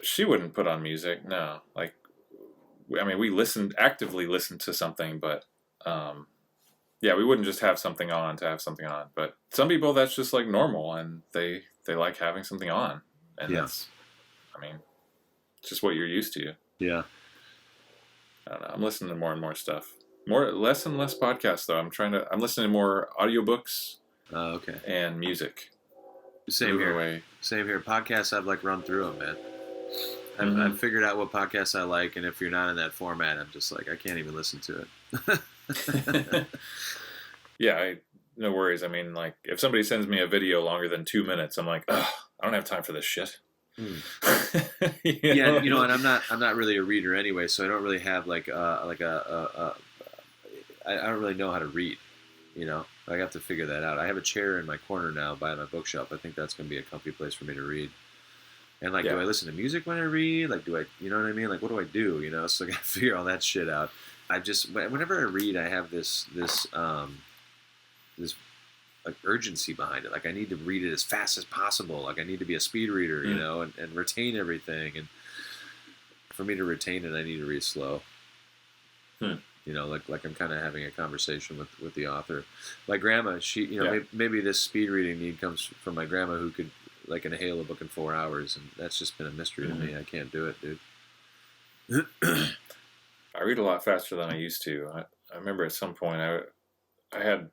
She wouldn't put on music, no. Like, I mean, we actively listened to something, but yeah, we wouldn't just have something on to have something on. But some people, that's just like normal, and they like having something on, and that's, I mean, it's just what you're used to. Yeah. I don't know. I'm listening to more and more stuff. Less and less podcasts though. I'm listening to more audiobooks. Okay. And music. Same here. Same here. Podcasts, I've like run through them, man. I've figured out what podcasts I like, and if you're not in that format, I'm just like, I can't even listen to it. Yeah, no worries. I mean, like, if somebody sends me a video longer than 2 minutes, I'm like, ugh, I don't have time for this shit. Yeah, you know, and I'm not really a reader anyway, so I don't really have I don't really know how to read. You know, I have to figure that out. I have a chair in my corner now by my bookshelf. I think that's going to be a comfy place for me to read. And like, do I listen to music when I read? Like, you know what I mean? Like, what do I do? You know, so I got to figure all that shit out. Whenever I read, I have this like urgency behind it. Like, I need to read it as fast as possible. Like, I need to be a speed reader, you know, and retain everything. And for me to retain it, I need to read slow. You know, like I'm kind of having a conversation with the author. My grandma, she, you know, maybe this speed reading need comes from my grandma, who could like inhale a book in 4 hours, and that's just been a mystery to me. I can't do it, dude. I read a lot faster than I used to. I remember at some point I had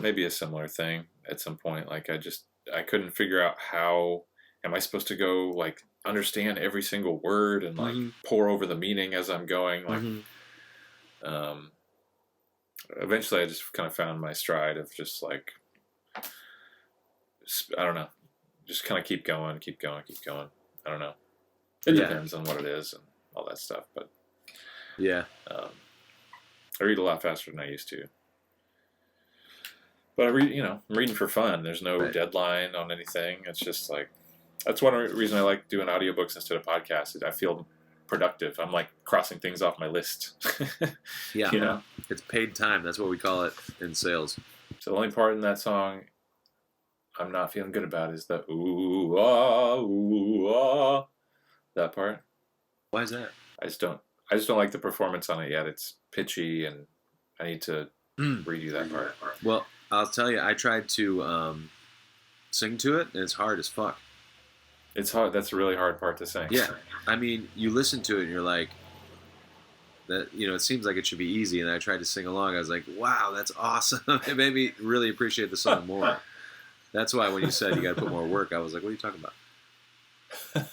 maybe a similar thing at some point. Like I couldn't figure out how am I supposed to go like understand every single word and like pour over the meaning as I'm going. Like, eventually I just kind of found my stride of just like, I don't know, just kind of keep going. I don't know. It depends on what it is and all that stuff. But I read a lot faster than I used to. But I'm reading for fun. There's no deadline on anything. It's just like, that's one reason I like doing audiobooks instead of podcasts. I feel productive. I'm like crossing things off my list. Yeah. You know? It's paid time. That's what we call it in sales. So the only part in that song I'm not feeling good about is the ooh ah. That part. Why is that? I just don't like the performance on it yet. It's pitchy and I need to redo that part. Well, I'll tell you, I tried to sing to it, and it's hard as fuck. It's hard. That's a really hard part to sing. Yeah. I mean, you listen to it and you're like, that, you know, it seems like it should be easy. And I tried to sing along. I was like, wow, that's awesome. It made me really appreciate the song more. That's why when you said you got to put more work, I was like, what are you talking about?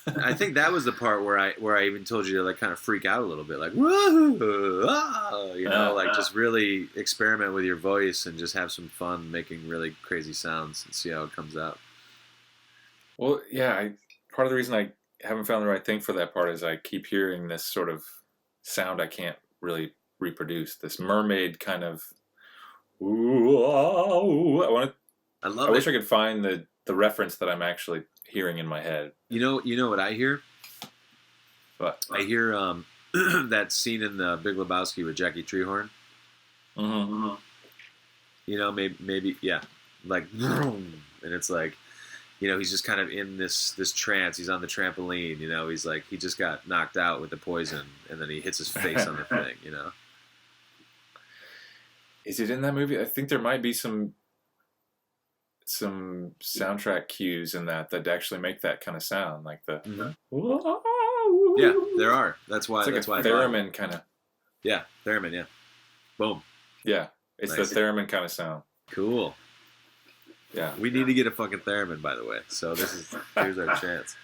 I think that was the part where I even told you to like kind of freak out a little bit, like, whoa, ah, you know, like just really experiment with your voice and just have some fun making really crazy sounds and see how it comes out. Well, yeah, part of the reason I haven't found the right thing for that part is I keep hearing this sort of sound I can't really reproduce. This mermaid kind of. Ooh, I love it. I wish I could find the reference that I'm actually hearing in my head. You know what I hear? What? I hear that scene in the Big Lebowski with Jackie Treehorn. Mm-hmm. You know, maybe yeah, like, and it's like, you know, he's just kind of in this trance. He's on the trampoline, you know. He's like, he just got knocked out with the poison, and then he hits his face on the thing, you know. Is it in that movie? I think there might be some soundtrack cues in that actually make that kind of sound, like the. Mm-hmm. Yeah, there are. That's why. It's like that's a why theremin kind of. Yeah, theremin. Yeah, boom. Yeah, it's Nice. the theremin kind of sound. Cool. Yeah, we need to get a fucking theremin, by the way. So here's our chance.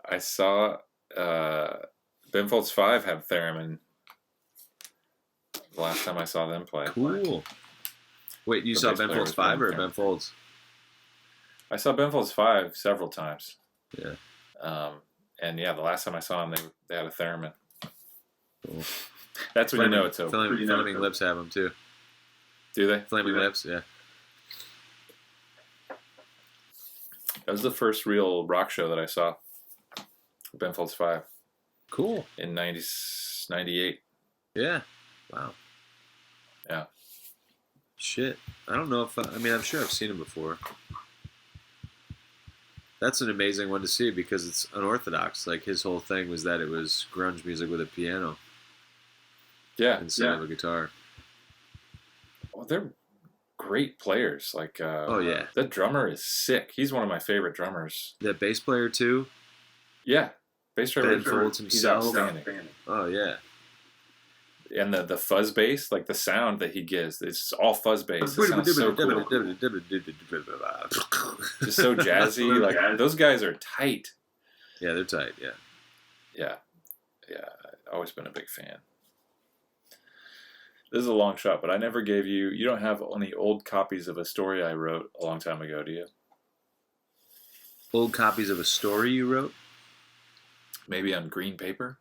I saw Ben Folds 5 have theremin. The last time I saw them play. Cool. Wait, you saw Ben Folds 5 or Ben Folds? I saw Ben Folds 5 several times. Yeah. And yeah, the last time I saw them, they had a theremin. Cool. That's when you know it's over. Flaming Lips have them too. Do they? Flaming Lips, yeah. That was the first real rock show that I saw. Ben Folds 5. Cool. In 98. Yeah. Wow. Yeah. Shit. I don't know if... I'm sure I've seen him before. That's an amazing one to see because it's unorthodox. Like, his whole thing was that it was grunge music with a piano. Yeah. Instead of a guitar. Well, they're great players. Like, oh, yeah. That drummer is sick. He's one of my favorite drummers. That bass player, too? Yeah. Bass player. Ben Folds himself. He's outstanding. Oh, yeah. And the fuzz bass, like the sound that he gives, it's all fuzz bass. It sounds so cool. Just so jazzy. Like, those guys are tight. Yeah, they're tight, yeah. Yeah. Yeah. I've always been a big fan. This is a long shot, but I never gave you... You don't have any old copies of a story I wrote a long time ago, do you? Old copies of a story you wrote? Maybe on green paper?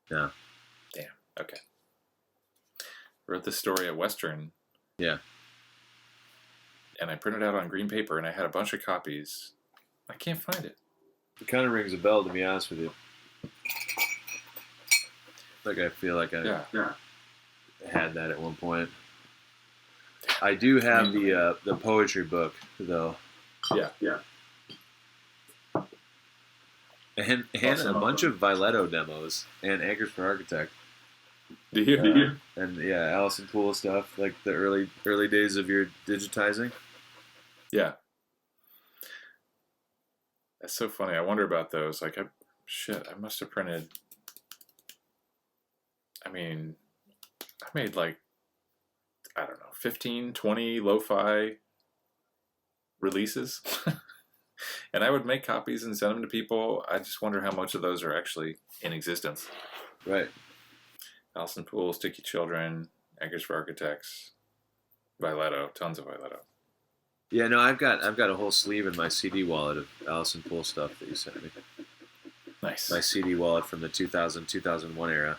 No. Damn. Okay. Wrote this story at Western. Yeah. And I printed it out on green paper, and I had a bunch of copies. I can't find it. It kind of rings a bell, to be honest with you. Like, I feel like I had that at one point. I do have the poetry book, though. Yeah. Yeah. And a bunch of Violetto demos and Anchors for Architect. Do you? And yeah, Allison Poole stuff, like the early days of your digitizing. Yeah. That's so funny. I wonder about those. Like, I must have printed... I made like, I don't know, 15, 20 lo-fi releases. And I would make copies and send them to people. I just wonder how much of those are actually in existence. Right. Allison Poole, Sticky Children, Anchors for Architects, Violetto, tons of Violetto. Yeah, no, I've got a whole sleeve in my CD wallet of Allison Poole stuff that you sent me. Nice. My CD wallet from the 2000-2001 era.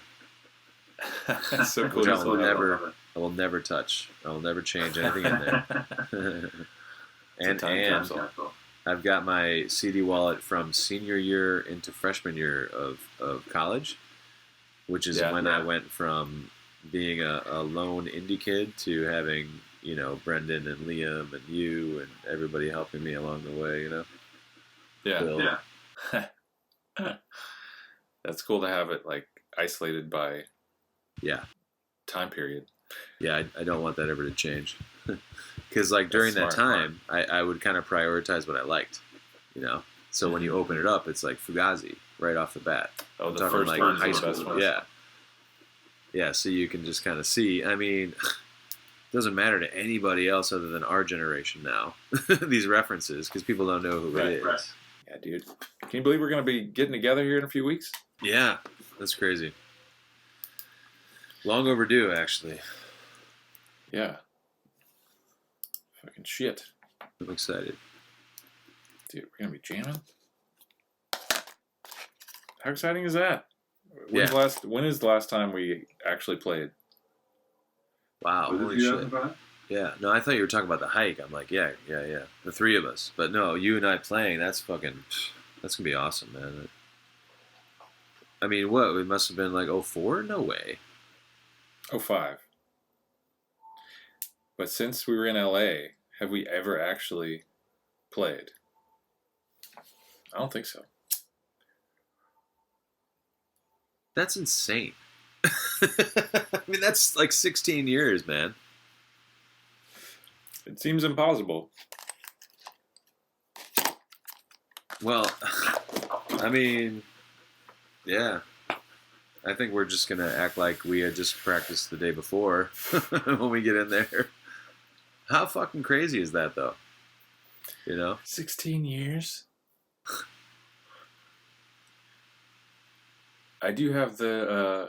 That's so cool. Which I will never touch. I will never change anything in there. and I've got my CD wallet from senior year into freshman year of college, which is when I went from being a lone indie kid to having, Brendan and Liam and you and everybody helping me along the way, Yeah. Bill. Yeah. That's cool to have it like isolated by time period. Yeah, I don't want that ever to change. Because like during that time, I would kind of prioritize what I liked, So when you open it up, it's like Fugazi right off the bat. Oh, the first like high school. Yeah. Yeah, so you can just kind of see. It doesn't matter to anybody else other than our generation now, these references, because people don't know who it is. Right. Yeah, dude. Can you believe we're going to be getting together here in a few weeks? Yeah, that's crazy. Long overdue, actually. Yeah. Fucking shit. I'm excited. Dude, we're going to be jamming? How exciting is that? When is the last time we actually played? Wow, holy shit. Yeah, no, I thought you were talking about the hike. I'm like, yeah. The three of us. But no, you and I playing, that's going to be awesome, man. What? It must have been like 04? No way. 05. But since we were in LA, have we ever actually played? I don't think so. That's insane. I mean, that's like 16 years, man. It seems impossible. Well, I mean, yeah. I think we're just going to act like we had just practiced the day before when we get in there. How fucking crazy is that, though? 16 years? I do have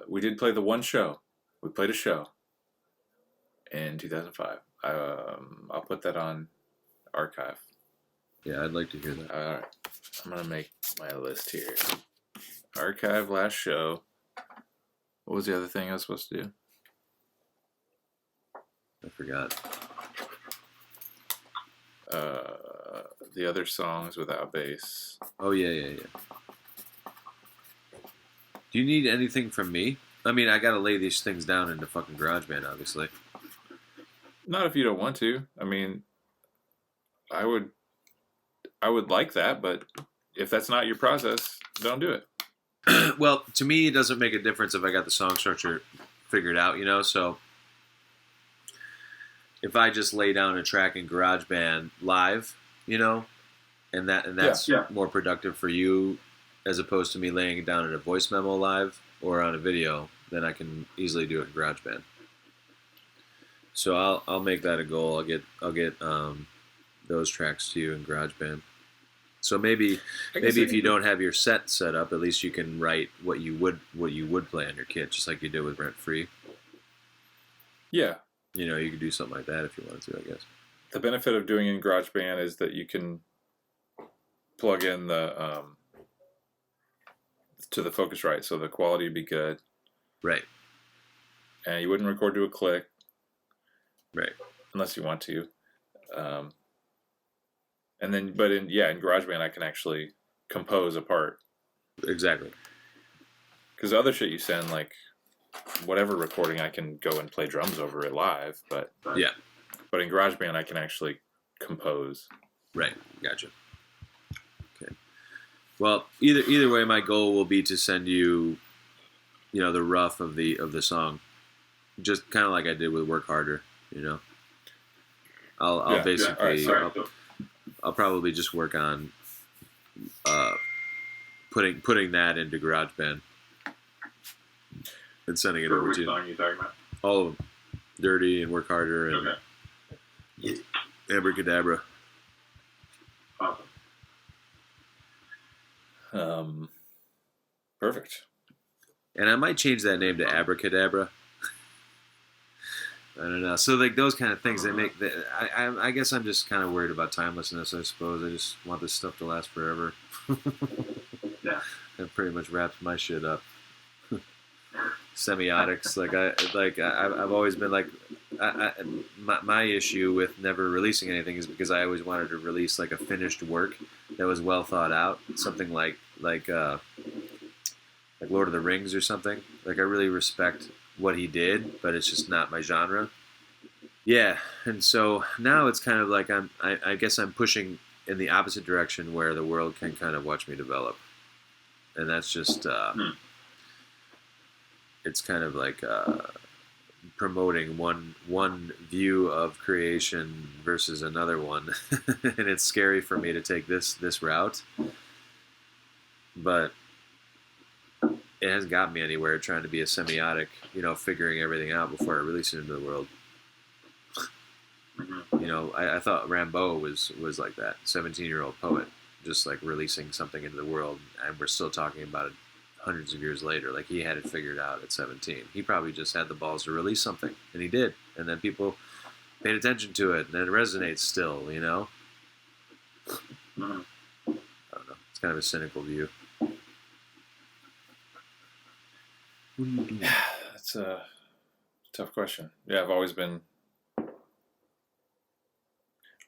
we did play the one show. We played a show in 2005. I'll put that on archive. Yeah, I'd like to hear that. All right. I'm going to make my list here. Archive last show. What was the other thing I was supposed to do? I forgot. The other songs without bass. Oh, yeah. Do you need anything from me? I mean, I got to lay these things down into fucking GarageBand, obviously. Not if you don't want to. I mean, I would like that, but if that's not your process, don't do it. Well, to me, it doesn't make a difference if I got the song structure figured out, So if I just lay down a track in GarageBand live, and that's more productive for you as opposed to me laying it down in a voice memo live or on a video, then I can easily do it in GarageBand. So I'll make that a goal. I'll get those tracks to you in GarageBand. So maybe if you don't have your set up, at least you can write what you would play on your kit, just like you did with Rent Free. Yeah. You could do something like that if you wanted to, I guess. The benefit of doing it in GarageBand is that you can plug in the to the Focusrite, so the quality would be good. Right. And you wouldn't record to a click. Right. Unless you want to. And then, but in GarageBand, I can actually compose a part. Exactly. Because the other shit you send, like whatever recording, I can go and play drums over it live. But yeah. But in GarageBand, I can actually compose. Right. Gotcha. Okay. Well, either way, my goal will be to send you, the rough of the song, just kind of like I did with Work Harder. I'll basically. Yeah. All right, I'll probably just work on putting that into GarageBand and sending it over to you. Which song are you talking about? All of them. Dirty and Work Harder and Abracadabra. Awesome. Perfect. And I might change that name to Abracadabra. I don't know. So like those kind of things, they make. I guess I'm just kind of worried about timelessness. I suppose I just want this stuff to last forever. Yeah. That pretty much wraps my shit up. Semiotics, I've always been like, my issue with never releasing anything is because I always wanted to release like a finished work that was well thought out, something like Lord of the Rings or something. Like I really respect what he did, but it's just not my genre. Yeah, and so now it's kind of like I guess I'm pushing in the opposite direction where the world can kind of watch me develop, and that's just it's kind of like promoting one view of creation versus another one, and it's scary for me to take this route, but it hasn't got me anywhere trying to be a semiotic, figuring everything out before I release it into the world. I thought Rimbaud was like that, 17-year-old poet, just like releasing something into the world, and we're still talking about it hundreds of years later. Like he had it figured out at 17. He probably just had the balls to release something, and he did, and then people paid attention to it, and then it resonates still, I don't know. It's kind of a cynical view. What are you doing? That's a tough question. Yeah, I've always been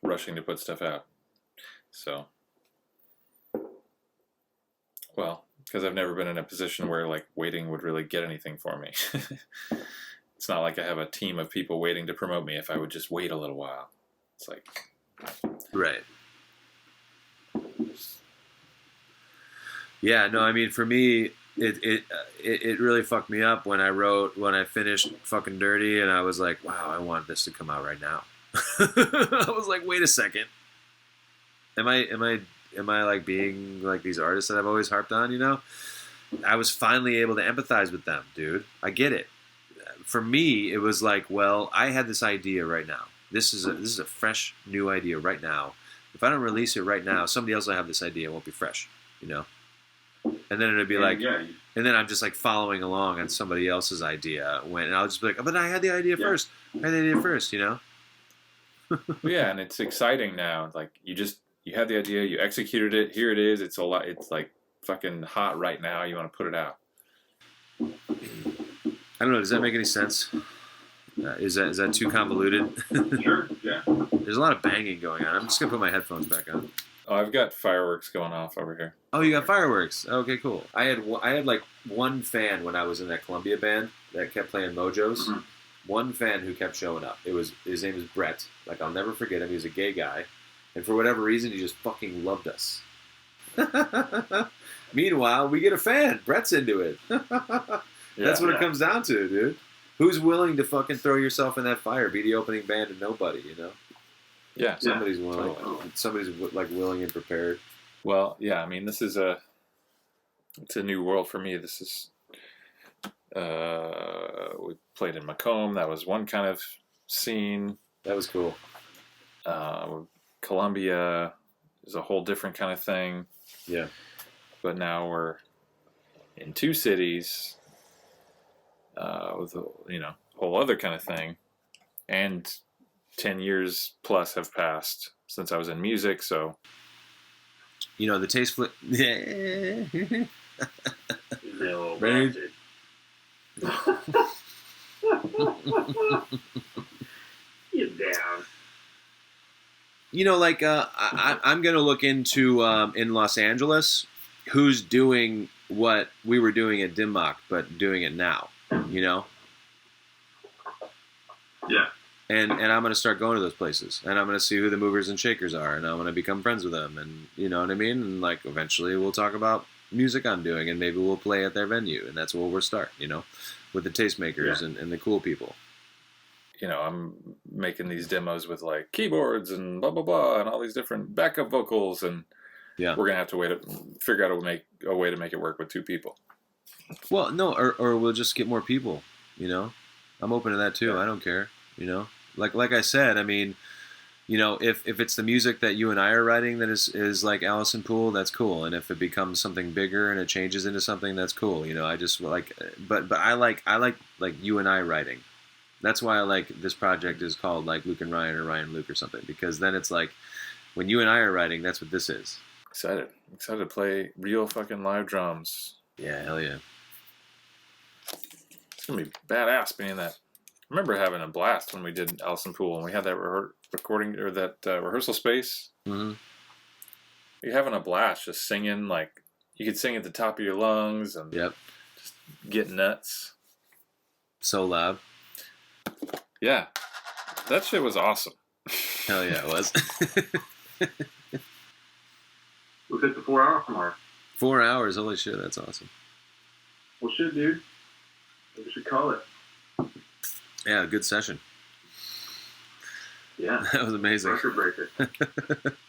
rushing to put stuff out. So, well, because I've never been in a position where like waiting would really get anything for me. It's not like I have a team of people waiting to promote me if I would just wait a little while. It's like... Right. Yeah, no, I mean, for me, it really fucked me up when I finished fucking Dirty, and I was like, wow, I want this to come out right now. I was like, wait a second, am I like being like these artists that I've always harped on? I was finally able to empathize with them, dude. I get it. For me, it was like, well, I had this idea right now. This is a fresh new idea right now. If I don't release it right now, somebody else will have this idea. It won't be fresh, And then it'd be like, and then I'm just like following along on somebody else's idea. And I'll just be like, oh, but I had the idea first. I had the idea first, Yeah, and it's exciting now. Like you had the idea, you executed it. Here it is. It's a lot. It's like fucking hot right now. You want to put it out. I don't know. Does that make any sense? Is that too convoluted? Sure. Yeah. There's a lot of banging going on. I'm just gonna put my headphones back on. Oh, I've got fireworks going off over here. Oh, you got fireworks. Okay, cool. I had like one fan when I was in that Columbia band that kept playing Mojos. Mm-hmm. One fan who kept showing up. His name was Brett. Like I'll never forget him. He was a gay guy, and for whatever reason, he just fucking loved us. Meanwhile, we get a fan. Brett's into it. That's what it comes down to, dude. Who's willing to fucking throw yourself in that fire? Be the opening band of nobody, Yeah. Somebody's willing. Totally. Somebody's like willing and prepared. Well, yeah. I mean, it's a new world for me. This is. We played in Macomb. That was one kind of scene. That was cool. Columbia is a whole different kind of thing. Yeah. But now we're in two cities with a whole other kind of thing, and 10 years plus have passed since I was in music. So the taste flip. No, Ready? Get down. I'm gonna look into in Los Angeles who's doing what we were doing at Dimmock, but doing it now. Yeah. And I'm gonna start going to those places, and I'm gonna see who the movers and shakers are, and I'm gonna become friends with them, and you know what I mean. And like eventually we'll talk about music I'm doing, and maybe we'll play at their venue, and that's where we'll start. With the tastemakers and the cool people. I'm making these demos with like keyboards and blah blah blah and all these different backup vocals, and we're gonna have to figure out a way to make it work with two people. Well, no, or we'll just get more people. I'm open to that too. Yeah. I don't care. Like I said, I mean, if it's the music that you and I are writing that is like Allison Poole, that's cool. And if it becomes something bigger and it changes into something, that's cool. I just like, but I like you and I writing. That's why I like this project is called like Luke and Ryan or Ryan Luke or something, because then it's like when you and I are writing, that's what this is. Excited to play real fucking live drums. Yeah, hell yeah. It's gonna be badass being that. I remember having a blast when we did Allison Poole and we had that recording or that rehearsal space. Mm-hmm. You're having a blast just singing, like you could sing at the top of your lungs and Yep. just get nuts. So loud. Yeah, that shit was awesome. Hell yeah, it was. We hit the 4-hour mark. 4 hours, holy shit, that's awesome. Well, shit, dude. We should call it. Yeah, good session. Yeah. That was amazing. Record breaker.